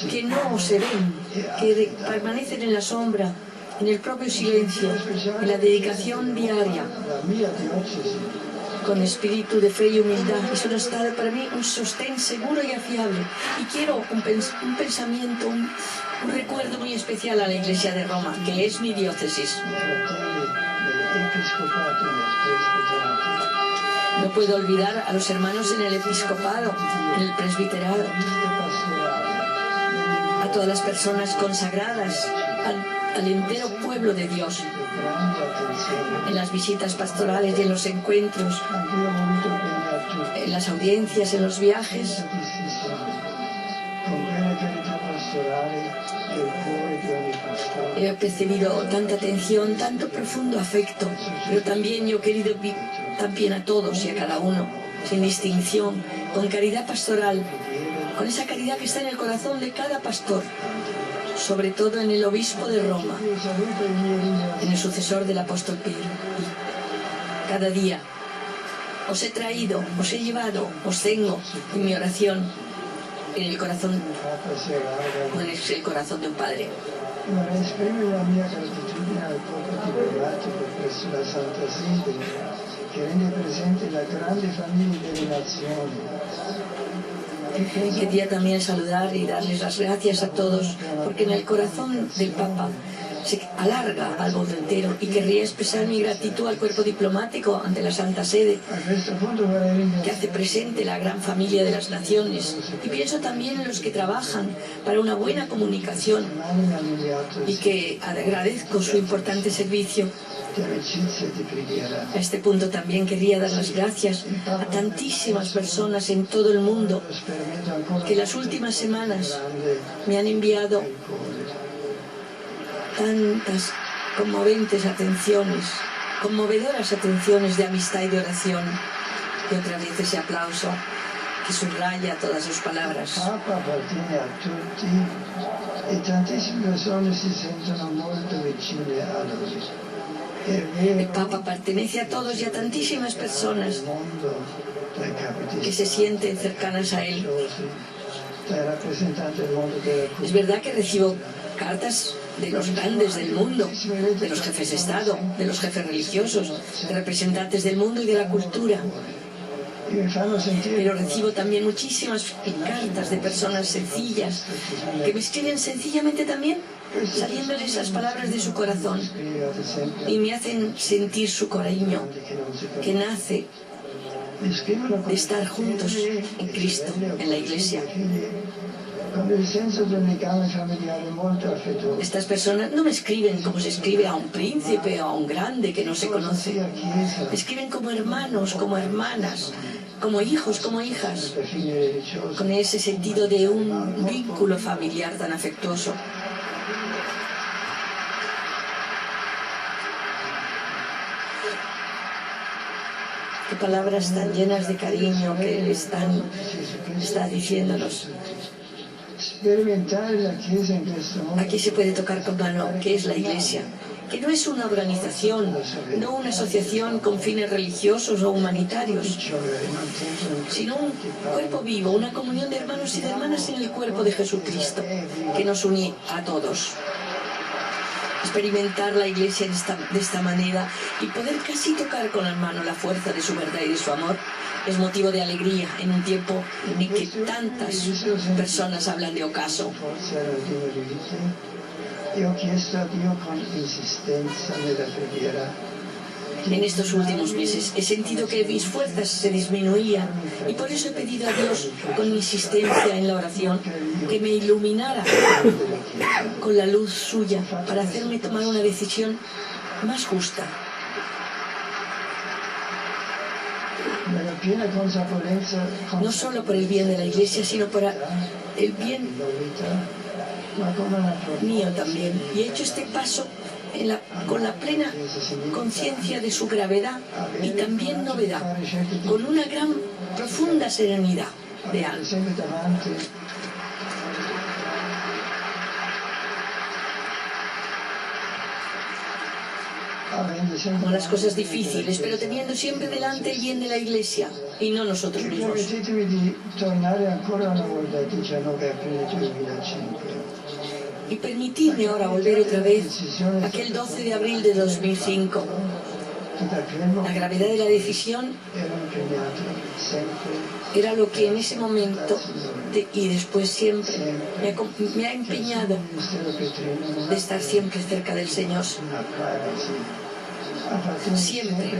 Speaker 3: que no se ven, que permanecen en la sombra, en el propio silencio, en la dedicación diaria, con espíritu de fe y humildad. Eso nos da para mí un sostén seguro y afiable. Y quiero un pensamiento, un recuerdo muy especial a la Iglesia de Roma, que es mi diócesis. No puedo olvidar a los hermanos en el episcopado, en el presbiterado, a todas las personas consagradas, al entero pueblo de Dios, en las visitas pastorales y en los encuentros, en las audiencias, en los viajes. He percibido tanta atención, tanto profundo afecto, pero también yo he querido también a todos y a cada uno, sin distinción, con caridad pastoral, con esa caridad que está en el corazón de cada pastor, sobre todo en el obispo de Roma, en el sucesor del apóstol Pedro. Cada día os he traído, os he llevado, os tengo en mi oración, en el corazón, con el corazón de un padre.
Speaker 7: Vorrei esprimere la mia gratitudine al popolo diplomatico presso la Santa Sede, che rende presente la grande famiglia delle nazioni.
Speaker 3: Quería también saludar y darles las gracias a todos, porque en el corazón del Papa se alarga al mundo entero, y querría expresar mi gratitud al cuerpo diplomático ante la Santa Sede, que hace presente la gran familia de las naciones, y pienso también en los que trabajan para una buena comunicación y que agradezco su importante servicio. A este punto también querría dar las gracias a tantísimas personas en todo el mundo que las últimas semanas me han enviado tantas conmovedoras atenciones de amistad y de oración, y otra vez ese aplauso que subraya todas sus palabras.
Speaker 7: Papa appartiene a tutti e tantissime persone si sentono molto vicine a lui.
Speaker 3: El Papa pertenece a todos y a tantísimas personas. que se sienten cercanas a él.
Speaker 7: dai rappresentanti del mondo della cultura.
Speaker 3: Es verdad que recibo cartas de los grandes del mundo, de los jefes de Estado, de los jefes religiosos, de representantes del mundo y de la cultura. Pero recibo también muchísimas cartas de personas sencillas que me escriben sencillamente también, saliendo de esas palabras de su corazón, y me hacen sentir su cariño que nace de estar juntos en Cristo, en la Iglesia. Estas personas no me escriben como se escribe a un príncipe o a un grande que no se conoce. Me escriben como hermanos, como hermanas, como hijos, como hijas, con ese sentido de un vínculo familiar tan afectuoso. Qué palabras tan llenas de cariño que Él está diciéndonos. Aquí se puede tocar con mano qué es la Iglesia, que no es una organización, no una asociación con fines religiosos o humanitarios, sino un cuerpo vivo, una comunión de hermanos y de hermanas en el cuerpo de Jesucristo, que nos une a todos. Experimentar la Iglesia de esta manera y poder casi tocar con la mano la fuerza de su verdad y de su amor es motivo de alegría en un tiempo en que tantas personas hablan de ocaso. En estos últimos meses he sentido que mis fuerzas se disminuían y por eso he pedido a Dios con insistencia en la oración que me iluminara con la luz suya para hacerme tomar una decisión más justa. No solo por el bien de la Iglesia, sino por el bien mío también. Y he hecho este paso con la plena conciencia de su gravedad y también novedad, con una gran, profunda serenidad de alma. Con las cosas difíciles, pero teniendo siempre delante el bien de la Iglesia y no nosotros mismos. Y permitidme ahora volver otra vez a aquel 12 de abril de 2005. La gravedad de la decisión era lo que en ese momento y después siempre me ha empeñado de estar siempre cerca del Señor. Siempre.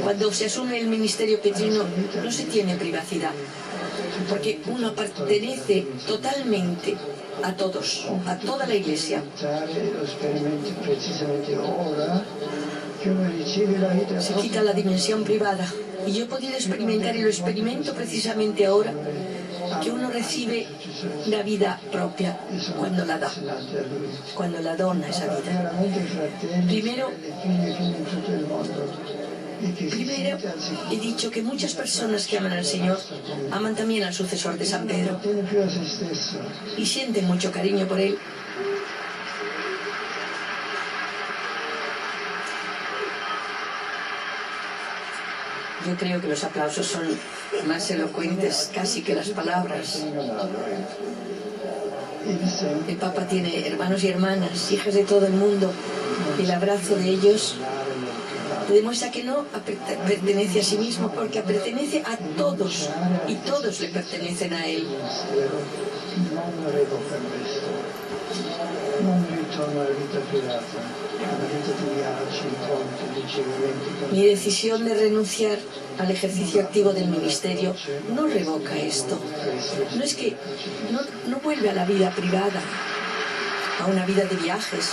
Speaker 3: Cuando se asume el ministerio petrino no se tiene privacidad, porque uno pertenece totalmente a todos, a toda la Iglesia. Se quita la dimensión privada y yo he podido experimentar y lo experimento precisamente ahora que uno recibe la vida propia cuando la da, cuando la dona esa vida. Primero he dicho que muchas personas que aman al Señor aman también al sucesor de San Pedro y sienten mucho cariño por él. Yo creo que los aplausos son más elocuentes casi que las palabras. El Papa tiene hermanos y hermanas, hijas de todo el mundo, y el abrazo de ellos demuestra que no pertenece a sí mismo, porque pertenece a todos, y todos le pertenecen a él. Mi decisión de renunciar al ejercicio activo del ministerio no revoca esto. No es que no vuelve a la vida privada, a una vida de viajes,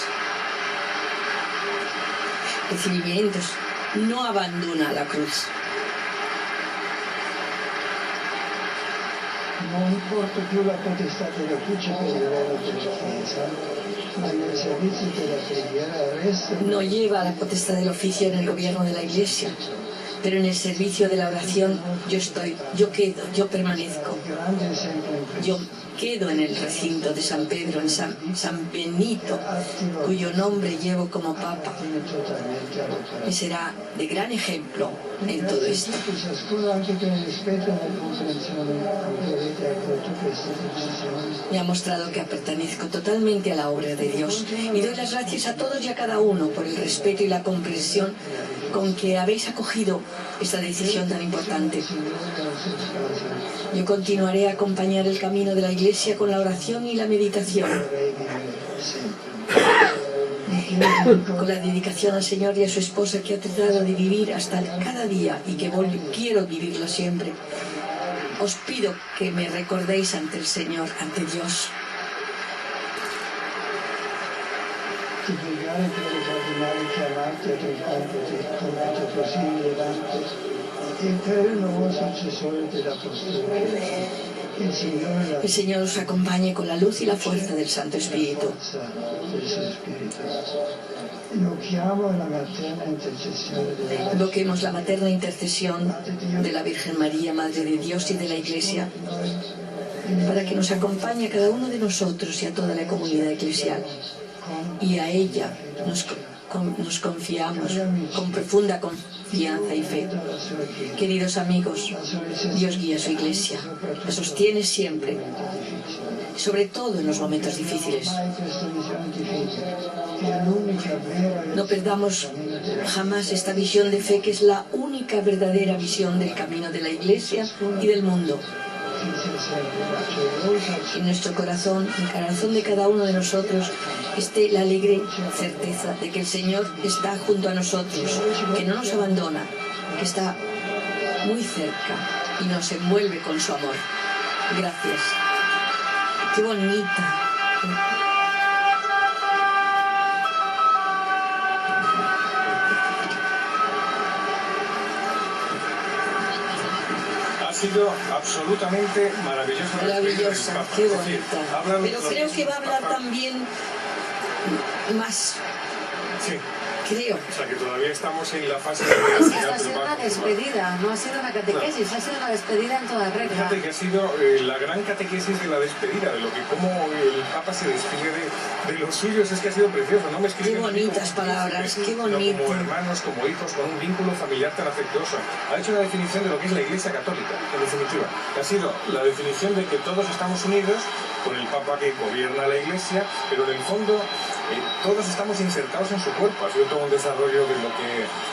Speaker 3: recibimientos, no abandona la cruz.
Speaker 7: Non porto più la potestà dell'ufficio per il governo della Chiesa, ma nel servizio della preghiera resto.
Speaker 3: No lleva la potestad del oficio en el gobierno de la Iglesia, pero en el servicio de la oración yo estoy, yo quedo, yo permanezco. Yo quedo en el recinto de San Pedro, en San Benito, cuyo nombre llevo como Papa, y será de gran ejemplo en todo esto. Me ha mostrado que pertenezco totalmente a la obra de Dios y doy las gracias a todos y a cada uno por el respeto y la comprensión con que habéis acogido esta decisión tan importante. Yo continuaré a acompañar el camino de la Iglesia con la oración y la meditación, con la dedicación al Señor y a su esposa que ha tratado de vivir hasta cada día y que quiero vivirlo siempre. Os pido que me recordéis ante el Señor, ante Dios.
Speaker 7: Ti pregare per i cardinali chiamati ad un compito così rilevante e per il nuovo successore dell'Apostolo.
Speaker 3: El Señor os acompañe con la luz y la fuerza del Santo Espíritu. Invoquemos la materna intercesión de la Virgen María, Madre de Dios y de la Iglesia, para que nos acompañe a cada uno de nosotros y a toda la comunidad eclesial. Y a ella nos confiamos con profunda confianza y fe. Queridos amigos, Dios guía a su Iglesia, la sostiene siempre, sobre todo en los momentos difíciles. No perdamos jamás esta visión de fe, que es la única verdadera visión del camino de la Iglesia y del mundo. En nuestro corazón, en el corazón de cada uno de nosotros, esté la alegre certeza de que el Señor está junto a nosotros, que no nos abandona, que está muy cerca y nos envuelve con su amor. Gracias. Qué bonita.
Speaker 2: Ha sido absolutamente maravilloso.
Speaker 3: Maravillosa, qué bonita. Pero creo que va a hablar también más.
Speaker 2: Sí.
Speaker 3: Creo.
Speaker 2: O sea, que todavía estamos en la fase de...
Speaker 1: Esta ha sido una despedida, no ha sido una catequesis, ha sido una despedida en toda regla.
Speaker 2: Fíjate que ha sido la gran catequesis de la despedida, de lo que cómo el Papa se despide de los suyos. Es que ha sido precioso, ¿no? Me escriben
Speaker 3: qué bonitas palabras, qué bonito.
Speaker 2: Como hermanos, como hijos, con un vínculo familiar tan afectuoso. Ha hecho una definición de lo que es la Iglesia Católica, en definitiva. Ha sido la definición de que todos estamos unidos con el Papa que gobierna la Iglesia, pero en el fondo todos estamos insertados en su cuerpo. Ha sido todo un desarrollo de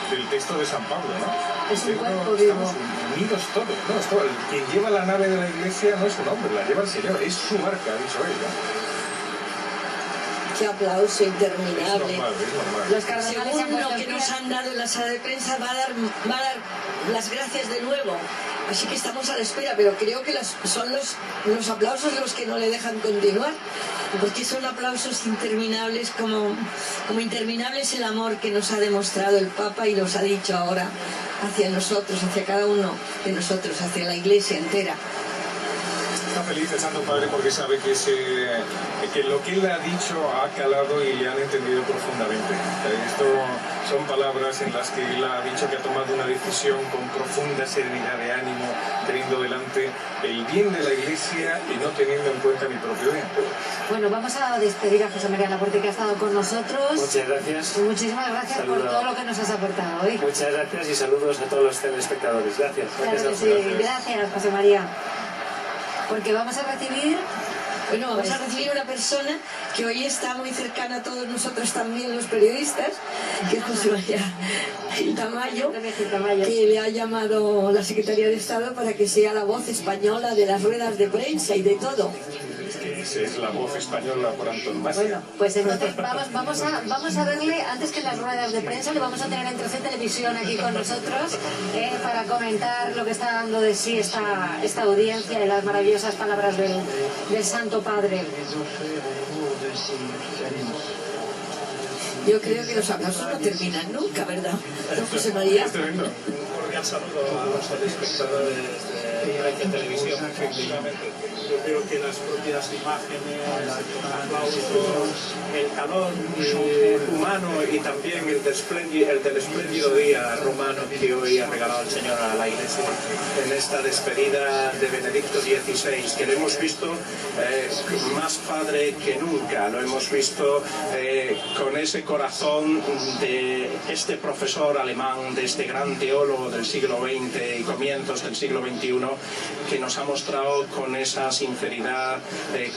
Speaker 2: del texto de San Pablo, ¿no?
Speaker 1: Es un cuerpo vivo.
Speaker 2: Estamos unidos todos, ¿no? Quien lleva la nave de la Iglesia no es un hombre, la lleva el Señor, es su marca, ha dicho él, ¿no?
Speaker 3: Qué aplauso interminable.
Speaker 2: Es normal.
Speaker 1: Los cardenales
Speaker 3: Según lo que nos han dado en la sala de prensa, va a dar las gracias de nuevo. Así que estamos a la espera, pero creo que son los aplausos los que no le dejan continuar, porque son aplausos interminables, como interminable es el amor que nos ha demostrado el Papa y nos ha dicho ahora hacia nosotros, hacia cada uno de nosotros, hacia la Iglesia entera.
Speaker 2: Está feliz el Santo Padre porque sabe que lo que él ha dicho ha calado y le han entendido profundamente. Esto son palabras en las que él ha dicho que ha tomado una decisión con profunda serenidad de ánimo, teniendo delante el bien de la Iglesia y no teniendo en cuenta mi propio bien.
Speaker 1: Bueno, vamos a despedir a José María Laporte, que ha estado con nosotros.
Speaker 4: Muchas gracias.
Speaker 1: Y muchísimas gracias por todo lo que nos has aportado hoy.
Speaker 4: Muchas gracias y saludos a todos los telespectadores. Gracias.
Speaker 1: Claro que sí. Gracias, José María. Porque vamos a recibir...
Speaker 3: Bueno, vamos a recibir una persona que hoy está muy cercana a todos nosotros también, los periodistas, que es José María Gil Tamayo, que le ha llamado la Secretaría de Estado para que sea la voz española de las ruedas de prensa y de todo.
Speaker 2: Esa es la voz española por antonomasia.
Speaker 1: Bueno, pues entonces vamos a verle, antes que las ruedas de prensa, le vamos a tener en 13 Televisión aquí con nosotros para comentar lo que está dando de sí esta audiencia y las maravillosas palabras del Santo Padre.
Speaker 3: Yo creo que los aplausos no terminan nunca, ¿verdad, don José María?
Speaker 2: Es tremendo.
Speaker 8: cordial saludo a los telespectadores de Grecia Televisión. Efectivamente, yo creo que las propias imágenes, los aplausos, el calor humano y también el del espléndido día romano que hoy ha regalado el Señor a la Iglesia en esta despedida de Benedicto XVI, que lo hemos visto más padre que nunca, lo hemos visto con ese corazón de este profesor alemán, de este gran teólogo del siglo XX y comienzos del siglo XXI, que nos ha mostrado con esa sinceridad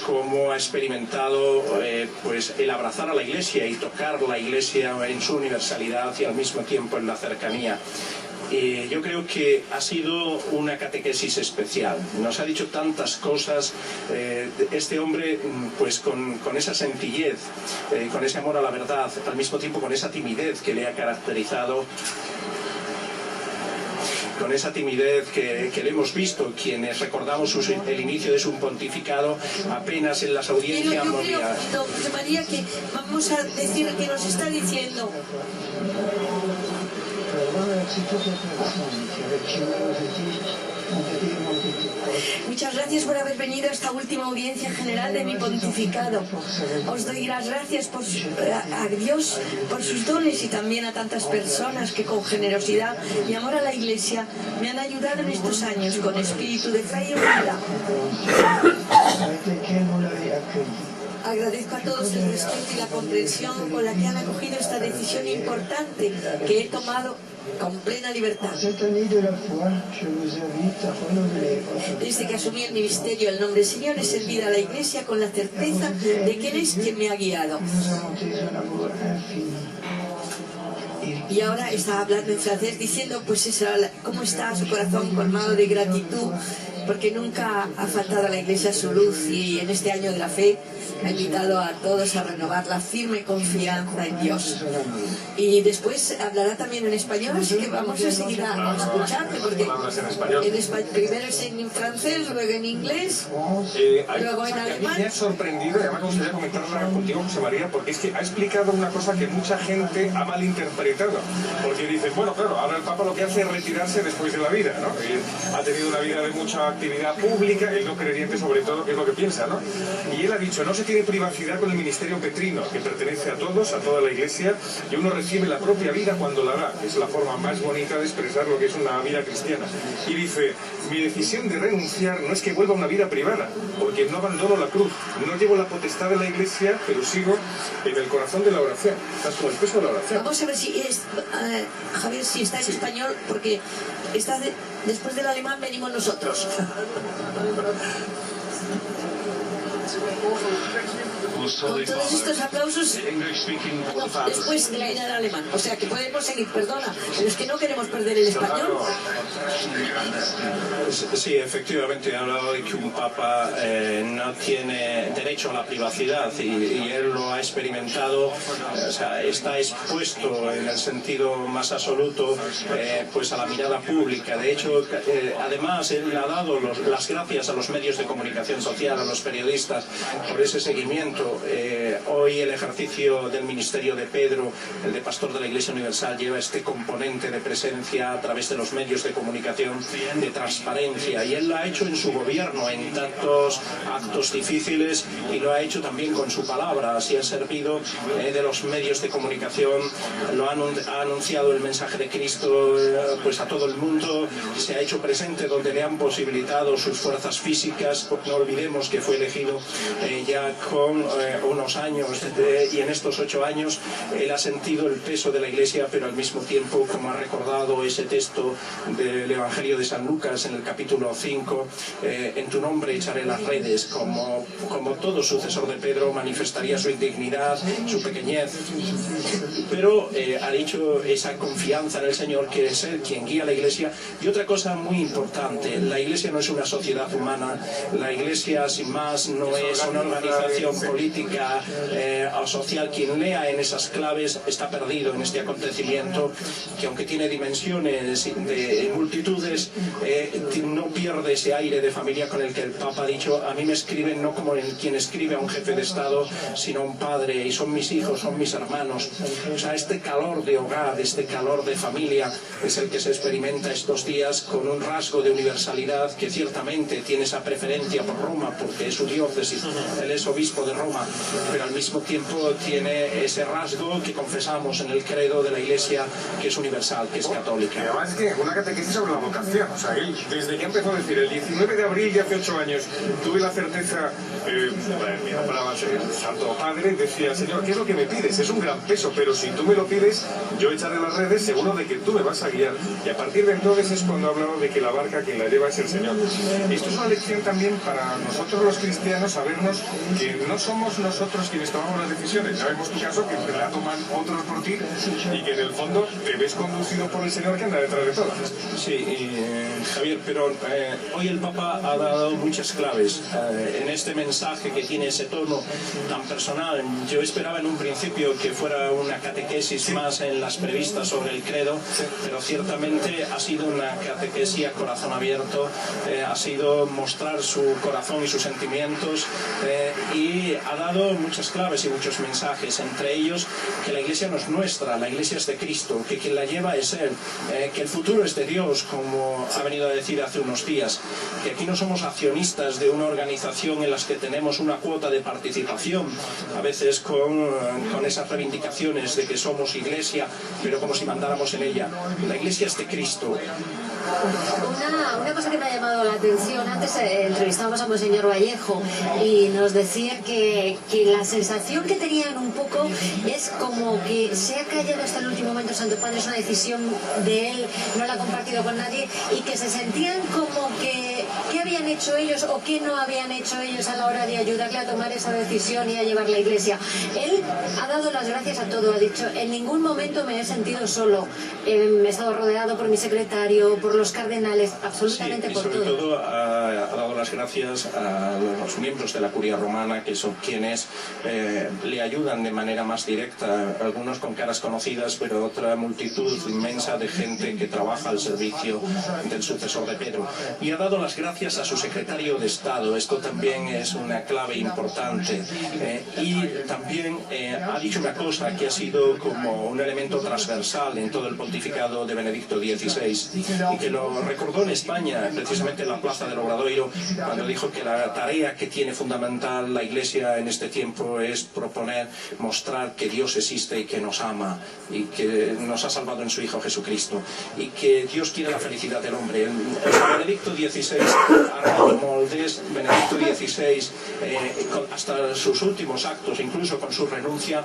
Speaker 8: cómo ha experimentado pues el abrazar a la Iglesia y tocar la Iglesia en su universalidad y al mismo tiempo en la cercanía. Yo creo que ha sido una catequesis especial. Nos ha dicho tantas cosas. Este hombre, pues con esa sencillez, con ese amor a la verdad, al mismo tiempo con esa timidez que le ha caracterizado, con esa timidez que le hemos visto quienes recordamos el inicio de su pontificado apenas en las audiencias mundiales.
Speaker 3: Pero yo creo, José María, que vamos a decir que nos está diciendo. Muchas gracias por haber venido a esta última audiencia general de mi pontificado. Os doy las gracias a Dios por sus dones y también a tantas personas que con generosidad y amor a la Iglesia me han ayudado en estos años con espíritu de fe y humildad. Agradezco a todos el respeto y la comprensión con la que han acogido esta decisión importante que he tomado con plena libertad. Desde que asumí el ministerio, el nombre Señor, he servido a la Iglesia con la certeza de quién es quien me ha guiado. Y ahora está hablando en francés diciendo pues eso, cómo está su corazón colmado de gratitud, porque nunca ha faltado a la Iglesia su luz, y en este año de la fe ha invitado a todos a renovar la firme confianza en Dios. Y después hablará también en español, así que vamos a seguir a escucharte, porque primero es en francés, luego en inglés, luego en alemán.
Speaker 2: Me ha sorprendido, y además me gustaría comentarla contigo, José María, porque es que ha explicado una cosa que mucha gente ha malinterpretado. Porque dicen, bueno, claro, ahora el Papa lo que hace es retirarse después de la vida, ¿no? Él ha tenido una vida de mucha actividad pública, él no creyente sobre todo, que es lo que piensa, ¿no? Y él ha dicho, no se tiene privacidad con el ministerio petrino, que pertenece a todos, a toda la Iglesia, y uno recibe la propia vida cuando la da, que es la forma más bonita de expresar lo que es una vida cristiana. Y dice, mi decisión de renunciar no es que vuelva a una vida privada, porque no abandono la cruz, no llevo la potestad de la Iglesia, pero sigo en el corazón de la oración. Estás con el peso de la oración.
Speaker 3: Vamos a ver si es, Javier, si está en español, porque después del alemán venimos nosotros. Con todos estos aplausos, después le irá al alemán. O sea que podemos seguir, perdona, pero es que no queremos perder el español.
Speaker 9: Sí, efectivamente, he hablado de que un papa no tiene derecho a la privacidad y él lo ha experimentado, o sea, está expuesto en el sentido más absoluto pues a la mirada pública. De hecho, además, él ha dado las gracias a los medios de comunicación social, a los periodistas, por ese seguimiento. Hoy el ejercicio del ministerio de Pedro, el de pastor de la Iglesia Universal, lleva este componente de presencia a través de los medios de comunicación, de transparencia, y él lo ha hecho en su gobierno en tantos actos difíciles, y lo ha hecho también con su palabra. Así ha servido de los medios de comunicación, ha anunciado el mensaje de Cristo pues a todo el mundo, se ha hecho presente donde le han posibilitado sus fuerzas físicas. No olvidemos que fue elegido ya con unos años, y en estos 8 años él ha sentido el peso de la Iglesia, pero al mismo tiempo, como ha recordado ese texto del Evangelio de San Lucas en el capítulo 5, en tu nombre echaré las redes. Como todo sucesor de Pedro, manifestaría su indignidad, su pequeñez, pero ha dicho esa confianza en el Señor, que es Él quien guía a la Iglesia. Y otra cosa muy importante, la Iglesia no es una sociedad humana, la Iglesia sin más no es una organización política política o social, quien lea en esas claves está perdido en este acontecimiento que, aunque tiene dimensiones de multitudes, no pierde ese aire de familia con el que el Papa ha dicho: a mí me escriben no como quien escribe a un jefe de Estado, sino a un padre, y son mis hijos, son mis hermanos. O sea, este calor de hogar, este calor de familia es el que se experimenta estos días, con un rasgo de universalidad que ciertamente tiene esa preferencia por Roma porque es su diócesis, él es obispo de Roma, pero al mismo tiempo tiene ese rasgo que confesamos en el credo de la Iglesia, que es universal, que es católica.
Speaker 2: Y además es que una catequesis sobre la vocación, o sea, él desde que empezó a decir el 19 de abril de hace 8 años, tuve la certeza, me nombraba el Santo Padre, decía: Señor, ¿qué es lo que me pides? Es un gran peso, pero si tú me lo pides, yo echaré las redes seguro de que tú me vas a guiar. Y a partir de entonces es cuando ha hablado de que la barca quien la lleva es el Señor. Esto es una lección también para nosotros los cristianos, sabernos que no somos nosotros quienes tomamos las decisiones. Ya vemos tu caso, que la toman otros por ti, y que en el fondo te ves conducido por el Señor que anda detrás de todo.
Speaker 9: Sí, Javier, pero hoy el Papa ha dado muchas claves en este mensaje que tiene ese tono tan personal. Yo esperaba en un principio que fuera una catequesis más en las previstas sobre el credo, pero ciertamente ha sido una catequesis a corazón abierto, ha sido mostrar su corazón y sus sentimientos, y ha dado muchas claves y muchos mensajes, entre ellos que la Iglesia no es nuestra, la Iglesia es de Cristo, que quien la lleva es Él, que el futuro es de Dios, como ha venido a decir hace unos días, que aquí no somos accionistas de una organización en las que tenemos una cuota de participación, a veces con esas reivindicaciones de que somos Iglesia, pero como si mandáramos en ella. La Iglesia es de Cristo.
Speaker 1: Una cosa que me ha llamado la atención, antes entrevistábamos a Monseñor Vallejo y nos decía que la sensación que tenían un poco es como que se ha callado hasta el último momento Santo Padre, es una decisión de él, no la ha compartido con nadie, y que se sentían como que qué habían hecho ellos o qué no habían hecho ellos a la hora de ayudarle a tomar esa decisión y a llevar la Iglesia. Él ha dado las gracias a todo, ha dicho: en ningún momento me he sentido solo, he estado rodeado por mi secretario, por los cardenales, absolutamente
Speaker 9: sí,
Speaker 1: por todo.
Speaker 9: Y sobre todo ha dado las gracias a los miembros de la Curia Romana, que son quienes le ayudan de manera más directa, algunos con caras conocidas, pero otra multitud inmensa de gente que trabaja al servicio del sucesor de Pedro. Y ha dado las gracias a su secretario de Estado, esto también es una clave importante, y también ha dicho una cosa que ha sido como un elemento transversal en todo el pontificado de Benedicto XVI, y que lo recordó en España, precisamente en la Plaza del Obradoiro, cuando dijo que la tarea que tiene fundamental la Iglesia en este tiempo es proponer, mostrar que Dios existe y que nos ama, y que nos ha salvado en su Hijo Jesucristo, y que Dios quiere la felicidad del hombre. Benedicto XVI ha roto moldes. Benedicto XVI, hasta sus últimos actos, incluso con su renuncia,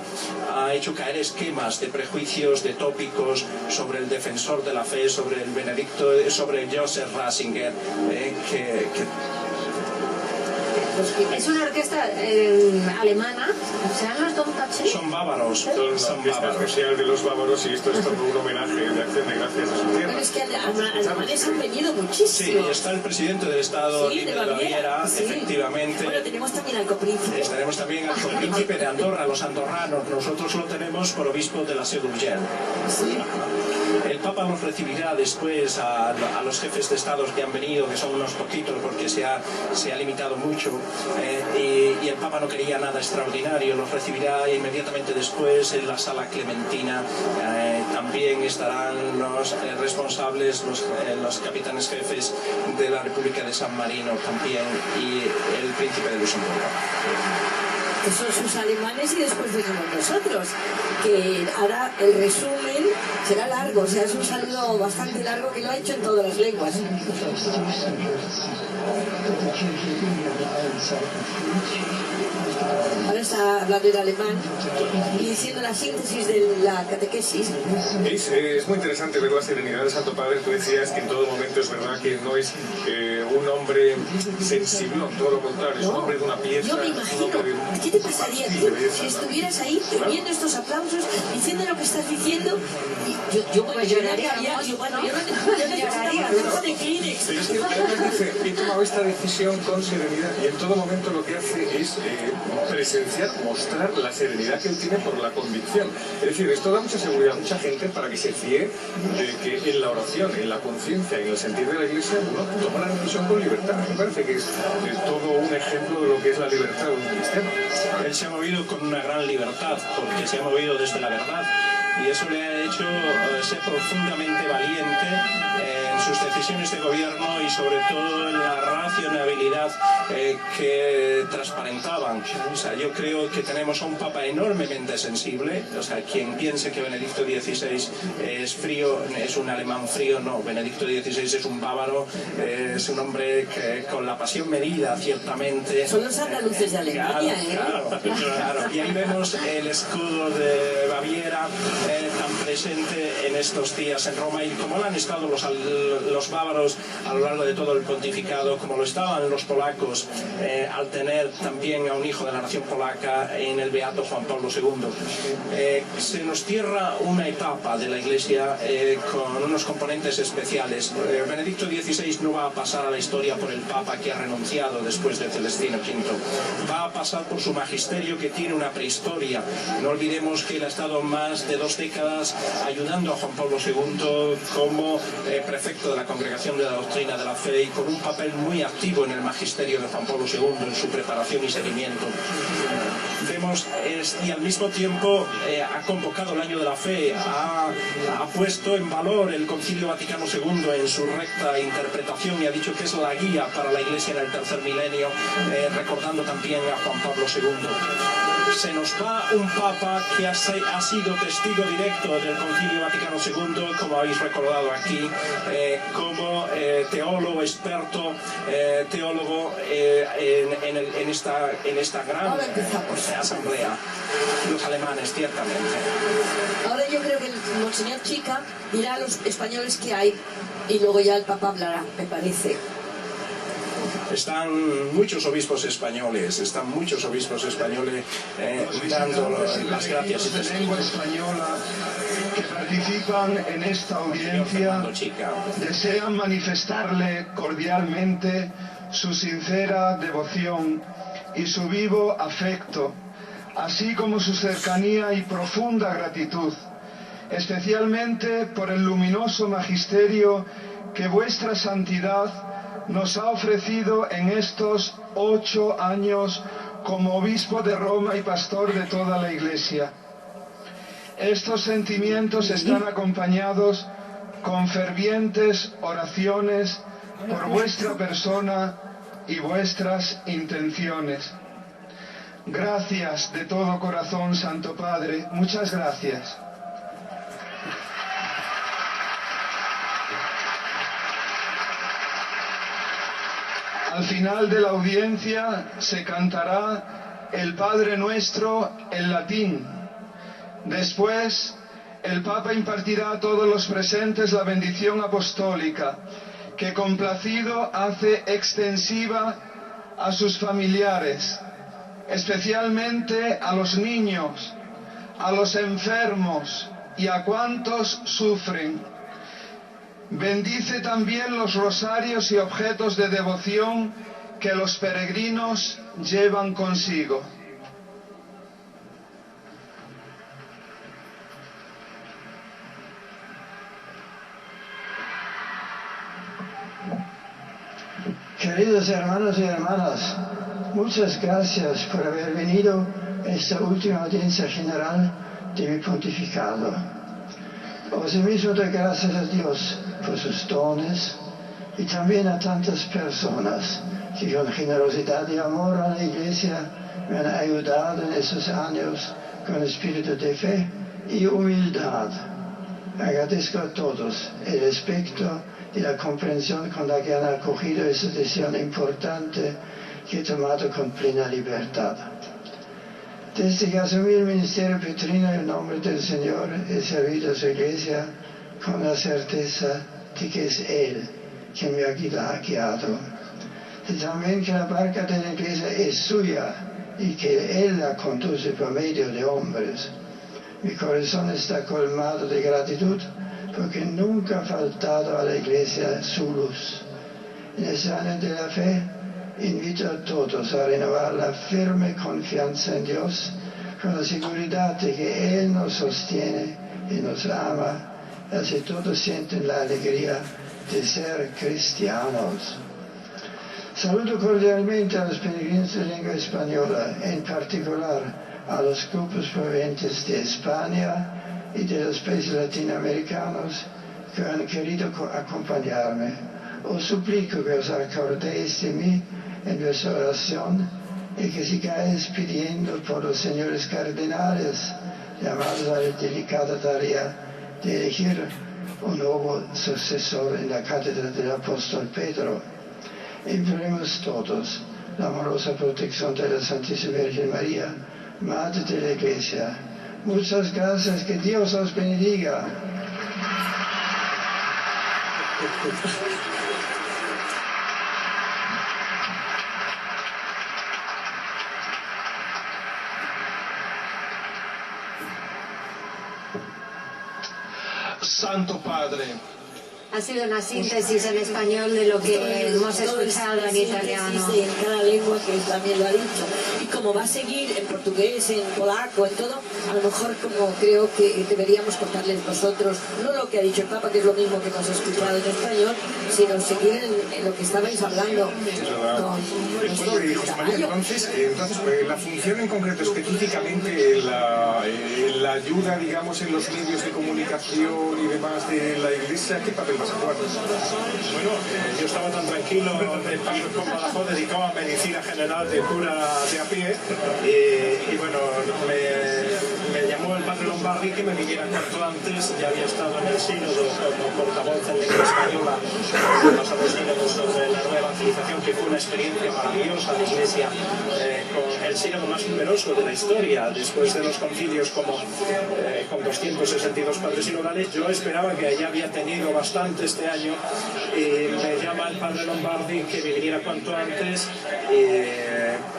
Speaker 9: ha hecho caer esquemas de prejuicios, de tópicos sobre el defensor de la fe, sobre el Benedicto, sobre Joseph Ratzinger,
Speaker 1: Es una orquesta alemana, ¿serán los Don Taché?
Speaker 9: Son bávaros.
Speaker 2: Son la orquesta especial de los bávaros, y esto es todo un homenaje de acción de gracias a su tierra.
Speaker 3: Pero es que alemanes han venido muchísimo.
Speaker 9: Sí, está el presidente del Estado,
Speaker 3: sí,
Speaker 9: de Baviera,
Speaker 3: sí.
Speaker 9: Efectivamente.
Speaker 3: Bueno, tenemos también al copríncipe.
Speaker 9: Tenemos también al copríncipe de Andorra, los andorranos. Nosotros lo tenemos por obispo de la Seu d'Urgell.
Speaker 3: Sí.
Speaker 9: El Papa nos recibirá después a los jefes de Estados que han venido, que son unos poquitos porque se ha limitado mucho, y el Papa no quería nada extraordinario. Los recibirá inmediatamente después en la Sala Clementina. También estarán los responsables, los capitanes jefes de la República de San Marino también, y el príncipe de Luxemburgo.
Speaker 3: Que son sus alemanes, y después venimos nosotros, que ahora el resumen será largo, o sea, es un saludo bastante largo que lo ha hecho en todas las lenguas. Ahora está hablando en alemán y diciendo la síntesis de la catequesis.
Speaker 2: Es muy interesante ver la serenidad del Santo Padre. Tú decías que en todo momento es verdad que no es un hombre sensible, todo lo contrario, es un hombre de una pieza.
Speaker 3: Yo me imagino, es que te pasaría tú si estuvieras ahí viendo estos aplausos, diciendo lo que estás diciendo? Y yo
Speaker 1: lloraría.
Speaker 3: Yo necesitaba un poco de Kleenex.
Speaker 2: Pero es que además dice, he tomado esta decisión con serenidad, y en todo momento lo que hace es presenciar, mostrar la serenidad que él tiene por la convicción. Es decir, esto da mucha seguridad a mucha gente para que se fíe de que en la oración, en la conciencia, en el sentir de la Iglesia, uno toma la decisión con libertad. Me parece que es todo un ejemplo de lo que es la libertad de un cristiano.
Speaker 9: Él se ha movido con una gran libertad, porque se ha movido desde la verdad, y eso le ha hecho ser profundamente valiente en sus decisiones de gobierno y sobre todo en la racionalidad que transparentaban. O sea, yo creo que tenemos a un papa enormemente sensible. O sea, quien piense que Benedicto XVI es frío, es un alemán frío, no. Benedicto XVI es un bávaro, es un hombre que con la pasión medida, ciertamente.
Speaker 3: Son los andaluces de Alemania,
Speaker 9: claro. Y ahí vemos el escudo de Baviera tan presente en estos días en Roma, y como lo han estado los bávaros a lo largo de todo el pontificado, como lo estaban los polacos al tener también a un hijo de la nación polaca en el beato Juan Pablo II. Se nos cierra una etapa de la Iglesia con unos componentes especiales. Benedicto XVI no va a pasar a la historia por el papa que ha renunciado después de Celestino V. Va a pasar por su magisterio, que tiene una prehistoria. No olvidemos que él ha estado más de 2 décadas ayudando a Juan Pablo II como prefecto de la Congregación de la Doctrina de la Fe, y con un papel muy activo en el magisterio de Juan Pablo II, en su preparación y seguimiento. Vemos, y al mismo tiempo ha convocado el Año de la Fe, ha puesto en valor el Concilio Vaticano II en su recta interpretación, y ha dicho que es la guía para la Iglesia en el tercer milenio, recordando también a Juan Pablo II. Se nos va un papa que ha sido testigo directo del Concilio Vaticano II, como habéis recordado aquí, como teólogo, experto, teólogo en esta gran asamblea. Los alemanes, ciertamente.
Speaker 3: Ahora yo creo que el Monseñor Chica dirá a los españoles que hay, y luego ya el Papa hablará, me parece.
Speaker 9: Están muchos obispos españoles dando las gracias
Speaker 5: de lengua española que participan en esta audiencia desean manifestarle cordialmente su sincera devoción y su vivo afecto, así como su cercanía y profunda gratitud, especialmente por el luminoso magisterio que vuestra santidad nos ha ofrecido en estos 8 años como obispo de Roma y pastor de toda la Iglesia. Estos sentimientos están acompañados con fervientes oraciones por vuestra persona y vuestras intenciones. Gracias de todo corazón, Santo Padre, muchas gracias. Al final de la audiencia se cantará el Padre Nuestro en latín. Después, el Papa impartirá a todos los presentes la bendición apostólica, que complacido hace extensiva a sus familiares, especialmente a los niños, a los enfermos y a cuantos sufren. Bendice también los rosarios y objetos de devoción que los peregrinos llevan consigo.
Speaker 7: Queridos hermanos y hermanas, muchas gracias por haber venido a esta última audiencia general de mi pontificado. Asimismo doy gracias a Dios por sus dones y también a tantas personas que con generosidad y amor a la Iglesia me han ayudado en estos años con espíritu de fe y humildad. Agradezco a todos el respeto y la comprensión con la que han acogido esta decisión importante que he tomado con plena libertad. Desde que asumí el ministerio petrino en nombre del Señor, he servido a su Iglesia con la certeza de que es Él quien me ha guiado, y también que la barca de la Iglesia es suya y que Él la conduce por medio de hombres. Mi corazón está colmado de gratitud porque nunca ha faltado a la Iglesia su luz. En este año de la fe, invito a todos a renovar la firme confianza en Dios con la seguridad de que Él nos sostiene y nos ama, y así todos sienten la alegría de ser cristianos. Saludo cordialmente a los peregrinos de lengua española, en particular a los grupos provenientes de España y de los países latinoamericanos que han querido acompañarme. Os suplico que os acordéis de mí en vuestra oración y que sigáis pidiendo por los señores cardenales llamados a la delicada tarea de elegir un nuevo sucesor en la cátedra del apóstol Pedro. Imploremos todos la amorosa protección de la Santísima Virgen María, Madre de la Iglesia. Muchas gracias, que Dios os bendiga.
Speaker 9: Santo Padre.
Speaker 1: Ha sido una síntesis en español de lo que hemos escuchado en italiano.
Speaker 3: En cada lengua, que también lo ha dicho. Y como va a seguir en portugués, en polaco, en todo, a lo mejor como creo que deberíamos contarles nosotros, no lo que ha dicho el Papa, que es lo mismo que hemos escuchado en español, sino seguir en lo que estabais hablando.
Speaker 2: Entonces, la función en concreto, específicamente la ayuda, digamos, en los medios de comunicación y demás de la Iglesia, ¿qué papel vas a jugar?
Speaker 8: Bueno, yo estaba tan tranquilo de con Badajoz, dedicado a medicina general de cura de a pie, y bueno, me llamó el padre Lombardi que me viniera cuanto antes. Ya había estado en el sínodo como portavoz en lengua española en los pasados sínodos sobre la nueva evangelización, que fue una experiencia maravillosa de Iglesia, con el sínodo más numeroso de la historia, después de los concilios con 262 padres sinodales. Yo esperaba, que ya había tenido bastante este año, y me llama el padre Lombardi que me viniera cuanto antes.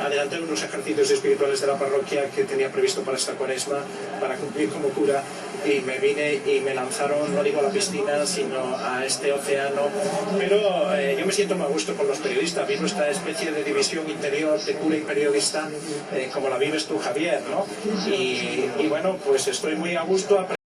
Speaker 8: Adelanté unos ejercicios espirituales de la parroquia que tenía previsto para esta cuaresma, para cumplir como cura, y me vine y me lanzaron, no digo a la piscina, sino a este océano. Pero yo me siento muy a gusto con los periodistas. Vivo esta especie de división interior de cura y periodista, como la vives tú, Javier, ¿no? Y bueno, pues estoy muy a gusto.